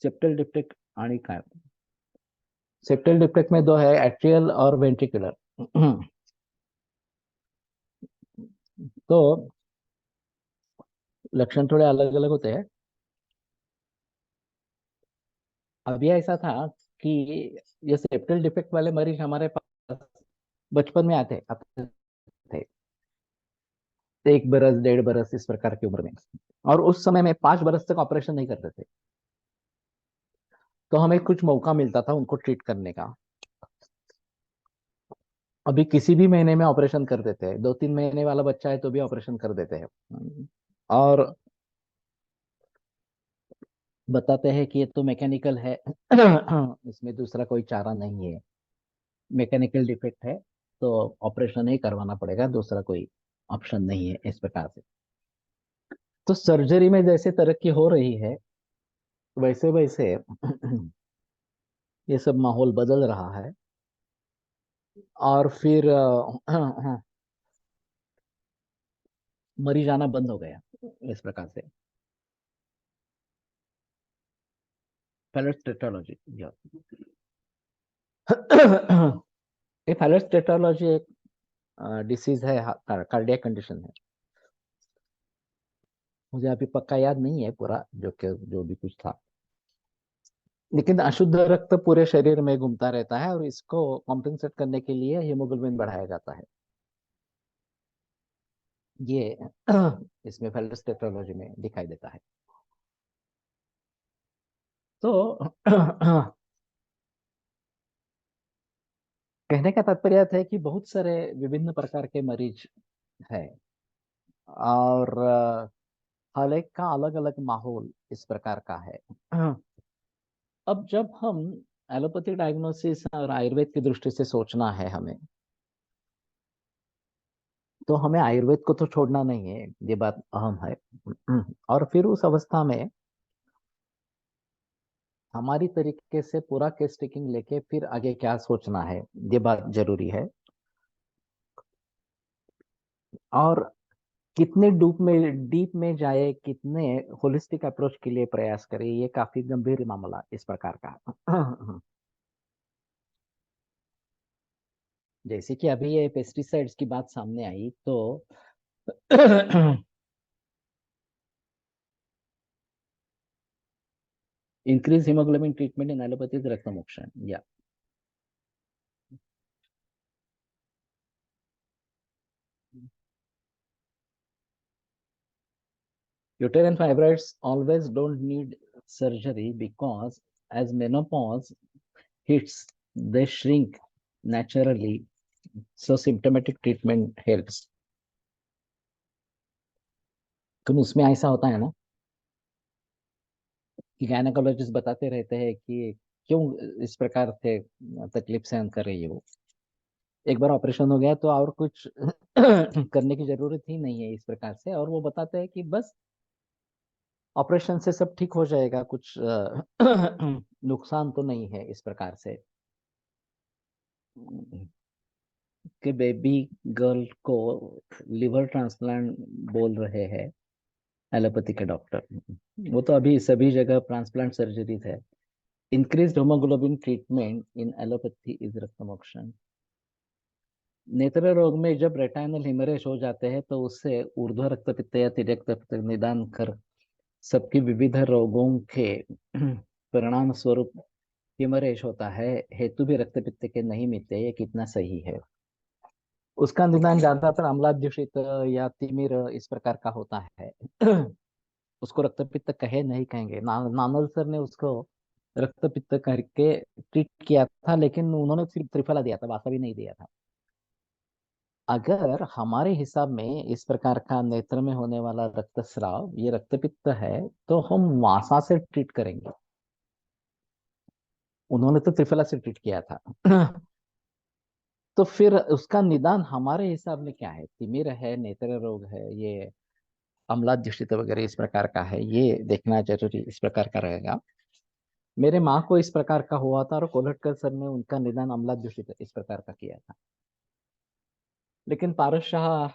सेप्टल डिफ्लेक्ट आणि काय, सेप्टल डिफ्लेक्ट में दो है, एट्रियल और वेंट्रिकुलर। तो लक्षण थोड़े अलग अलग होते हैं। अभी ऐसा था कि ये सेप्टल डिफेक्ट वाले मरीज हमारे पास बचपन में आते थे, 1 बरस 1.5 बरस इस प्रकार की उम्र में, और उस समय में 5 बरस तक ऑपरेशन नहीं करते थे। तो हमें कुछ मौका मिलता था उनको ट्रीट करने का। अभी किसी भी महीने में ऑपरेशन कर देते हैं, 2-3 महीने वाला बच्चा है तो भी ऑपरेशन कर देते हैं, और बताते हैं कि ये तो मैकेनिकल है। इसमें दूसरा कोई चारा नहीं है, मैकेनिकल डिफेक्ट है, तो ऑपरेशन ही करवाना पड़ेगा, दूसरा कोई ऑप्शन नहीं है, इस प्रकार से। तो सर्जरी में जैसे तरक्की हो रही है, वैसे वैसे ये सब माहौल बदल रहा है। और फिर मरीज आना बंद हो गया, इस प्रकार से। फैलोस्टेटोलॉजी। ये फैलोस्टेटोलॉजी एक डिसीज है, कार्डियक कंडीशन है। मुझे अभी पक्का याद नहीं है पूरा, जो भी कुछ था, लेकिन अशुद्ध रक्त पूरे शरीर में घूमता रहता है, और इसको कॉम्पेंसेट करने के लिए हीमोग्लोबिन बढ़ाया जाता है। ये इसमें फेलोस्टेटोलॉजी में दिखाई देता है। तो कहने का तात्पर्य था कि बहुत सारे विभिन्न प्रकार के मरीज है, और हर एक का अलग अलग माहौल इस प्रकार का है। अब जब हम एलोपैथिक डायग्नोसिस और आयुर्वेद की दृष्टि से सोचना है हमें, तो हमें आयुर्वेद को तो छोड़ना नहीं है, ये बात अहम है। और फिर उस अवस्था में हमारी तरीके से पूरा केस टेकिंग लेके फिर आगे क्या सोचना है, ये बात जरूरी है। और कितने डीप में जाए, कितने होलिस्टिक अप्रोच के लिए प्रयास करे, ये काफी गंभीर मामला इस प्रकार का। जैसे कि अभी ये पेस्टिसाइड्स की बात सामने आई, तो increase hemoglobin treatment in allopathy is rectal motion. Yeah. Uterine fibroids always don't need surgery because as menopause hits, they shrink naturally. So symptomatic treatment helps. तो उसमें ऐसा होता है ना कि गायनेकोलॉजिस्ट बताते रहते हैं कि क्यों इस प्रकार से तकलीफ सहन कर रही है वो। एक बार ऑपरेशन हो गया तो और कुछ करने की जरूरत ही नहीं है, इस प्रकार से। और वो बताते हैं कि बस ऑपरेशन से सब ठीक हो जाएगा, कुछ नुकसान तो नहीं है, इस प्रकार से। कि बेबी गर्ल को लिवर ट्रांसप्लांट बोल रहे हैं एलोपैथी के डॉक्टर। वो तो अभी सभी जगह ट्रांसप्लांट सर्जरीज है। Increased hemoglobin treatment in allopathy is रक्तमोक्षण। नेत्र रोग में जब रेटाइनल हिमरेज हो जाते हैं, तो उससे ऊर्ध्व रक्तपित्त या तिर्यक रक्त निदान कर सबकी विविध रोगों के परिणाम स्वरूप हिमरेज होता है, हेतु भी रक्तपित्त के नहीं मिलते, ये कितना सही है। उसका निदान ज्यादातर अम्लाध्यूषित या तिमिर इस प्रकार का होता है। उसको रक्तपित्त कहे नहीं कहेंगे। नानल सर ने उसको रक्तपित्त करके ट्रीट किया था, लेकिन उन्होंने सिर्फ त्रिफला दिया था, वासा भी नहीं दिया था। अगर हमारे हिसाब में इस प्रकार का नेत्र में होने वाला रक्तस्राव ये रक्तपित्त है, तो हम वासा से ट्रीट करेंगे। उन्होंने तो त्रिफला से ट्रीट किया था। तो फिर उसका निदान हमारे हिसाब में क्या है? तिमिर है, नेत्र रोग है, ये अम्लाद्युषित वगैरह इस प्रकार का है, ये देखना जरूरी इस प्रकार का रहेगा। मेरे माँ को इस प्रकार का हुआ था और कोल्हटकर सर ने उनका निदान अम्लाद्युषित इस प्रकार का किया था। लेकिन पारस शाह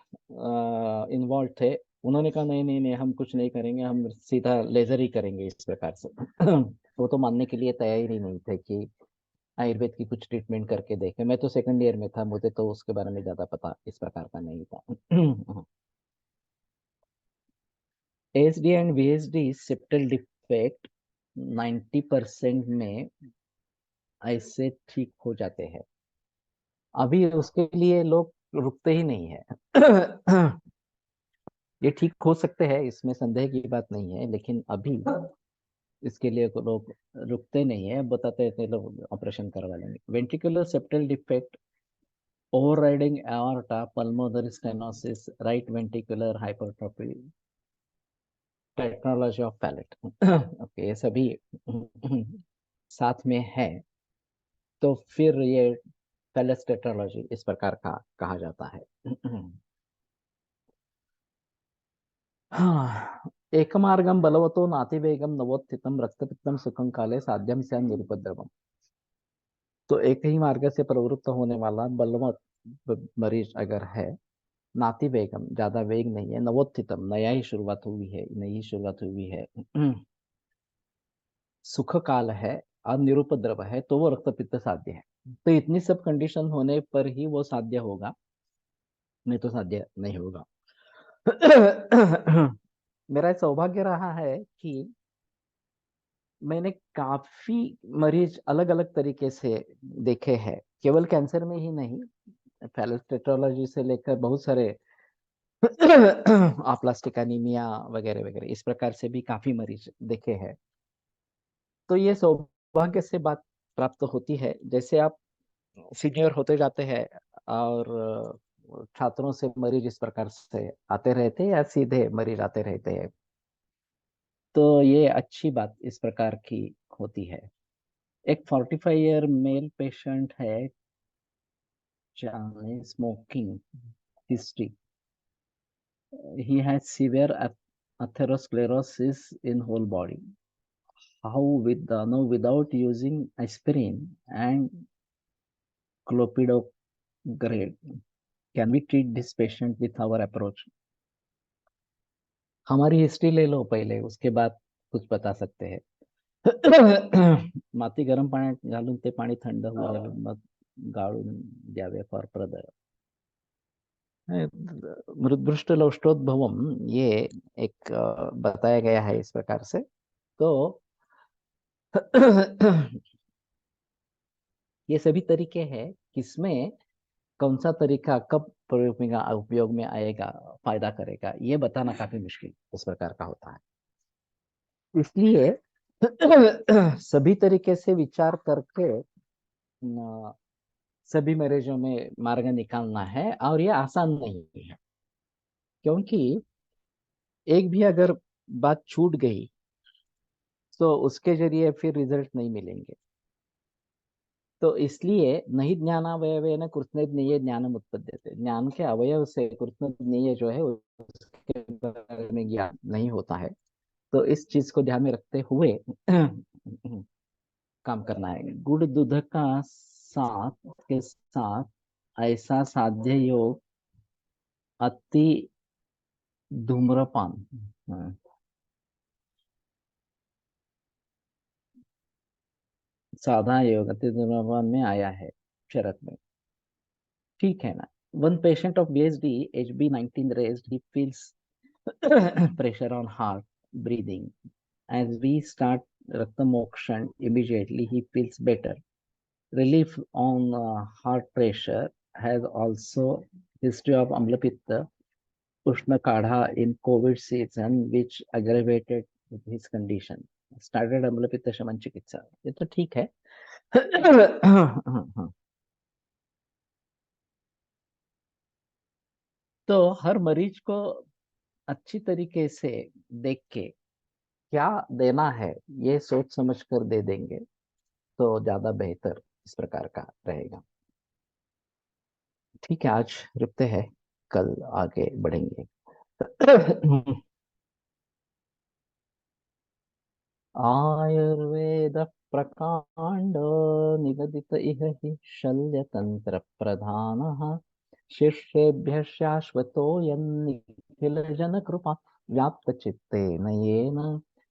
इन्वॉल्व थे। उन्होंने कहा नहीं नहीं नहीं, हम कुछ नहीं करेंगे, हम सीधा लेजर ही करेंगे इस प्रकार से। वो तो मानने के लिए तैयार ही नहीं थे कि आयुर्वेद की कुछ ट्रीटमेंट करके देखे। मैं तो सेकंड ईयर में था, मुझे तो उसके बारे में ज्यादा पता इस प्रकार का नहीं था। SD and VSD septal defect 90% में ऐसे ठीक हो जाते हैं। अभी उसके लिए लोग रुकते ही नहीं है। ये ठीक हो सकते हैं, इसमें संदेह की बात नहीं है, लेकिन अभी इसके लिए को लोग रुकते नहीं है, बताते हैं लोग ऑपरेशन करवा लेंगे। Ventricular septal defect, overriding aorta, pulmonary stenosis, right ventricular hypertrophy, technology of palate. Okay, ये सभी साथ में है, तो फिर ये पैलेस टेट्रोलॉजी इस प्रकार का कहा जाता है। हाँ, एकमार्गम बलवतो नातिवेगम नवोत्थितम रक्तपित्तम सुखम काले साध्यम से निरुपद्रवम। तो एक ही मार्ग से प्रवृत्त होने वाला बलवत मरीज अगर है, नाति वेगम ज्यादा वेग नहीं है, नवोत्थितम नया ही शुरुआत हुई है, नई ही शुरुआत हुई है, सुख काल है और निरुपद्रव है, तो वो रक्तपित्त साध्य है। तो इतनी सब कंडीशन होने पर ही वो साध्य होगा, नहीं तो साध्य नहीं होगा। मेरा सौभाग्य रहा है कि मैंने काफी मरीज अलग अलग तरीके से देखे हैं, केवल कैंसर में ही नहीं, पैलेस्टेटोलॉजी से लेकर बहुत सारे आप्लास्टिक एनीमिया वगैरह वगैरह इस प्रकार से भी काफी मरीज देखे हैं। तो ये सौभाग्य से बात प्राप्त होती है, जैसे आप सीनियर होते जाते हैं और छात्रों से मरीज इस प्रकार से आते रहते हैं या सीधे मरीज आते रहते हैं, तो ये अच्छी बात इस प्रकार की होती है। एक 45 ईयर मेल पेशेंट है, smoking history, he has severe atherosclerosis in whole body. How with the no without using aspirin and clopidogrel can we treat this patient with our approach? हमारी हिस्ट्री ले लो पहले, उसके बाद कुछ बता सकते हैं। माती गरम पाण्यात घालून ते पाणी थंड होऊ मग गाळून द्यावे फॉर प्रदर। मृदुष्ट लौष्टोद्भवम, ये एक बताया गया है इस प्रकार से। तो ये सभी तरीके हैं, किसमें कौन सा तरीका कब उपयोग में आएगा, फायदा करेगा, ये बताना काफी मुश्किल इस प्रकार का होता है। इसलिए सभी तरीके से विचार करके सभी मरीजों में मार्ग निकालना है, और ये आसान नहीं है, क्योंकि एक भी अगर बात छूट गई तो उसके जरिए फिर रिजल्ट नहीं मिलेंगे। तो इसलिए नहीं ज्ञानावयवेन कृत्स्नेज्ञेय ज्ञानम उत्पद्यते, ज्ञान के अवयव से कृत्स्नेज्ञेय जो है उसके बारे में ज्ञान नहीं होता है। तो इस चीज को ध्यान में रखते हुए काम करना है। गुड़ दूध का साथ के साथ ऐसा साध्य योग अति धूम्रपान, हाँ, साधा योग अति धूम्रपान में आया है शरत में, ठीक है ना। One patient of BSD HB19 raised, he feels pressure on heart, breathing. As we start Rakta Mokshan, immediately he feels better. Relief on heart pressure, has also history of Amlapitta, Ushna Kadha in COVID season, which aggravated his condition. Started Amlapitta Shaman Chikitsa. ये तो ठीक है। तो हर मरीज को अच्छी तरीके से देख के क्या देना है, ये सोच समझ कर दे देंगे तो ज्यादा बेहतर इस प्रकार का रहेगा। ठीक है, आज रुकते हैं, कल आगे बढ़ेंगे। आयुर्वेद प्रकांड निगदित इह हि शल्यतंत्र प्रधानः शिष्येभ्यः शाश्वतोऽयं निखिल जन कृपा व्याप्त चित्तेन येन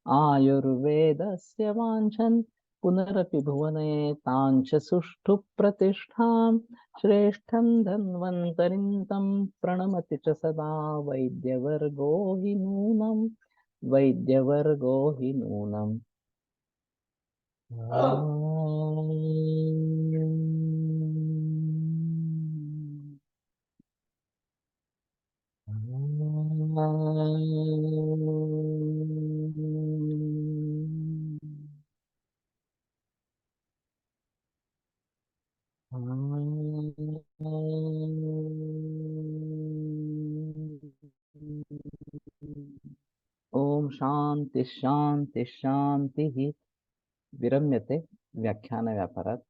आयुर्वेदस्य वाञ्छन् पुनरपि भुवने ताञ्च सुष्ठु प्रतिष्ठां श्रेष्ठं धन्वन्तरिं तं प्रणमति च सदा वैद्यवर्गो हि नूनम् वैद्यवर्गो हि नूनम् ओम शांति शांति शांति ही विरम्यते व्याख्यान व्यापारात्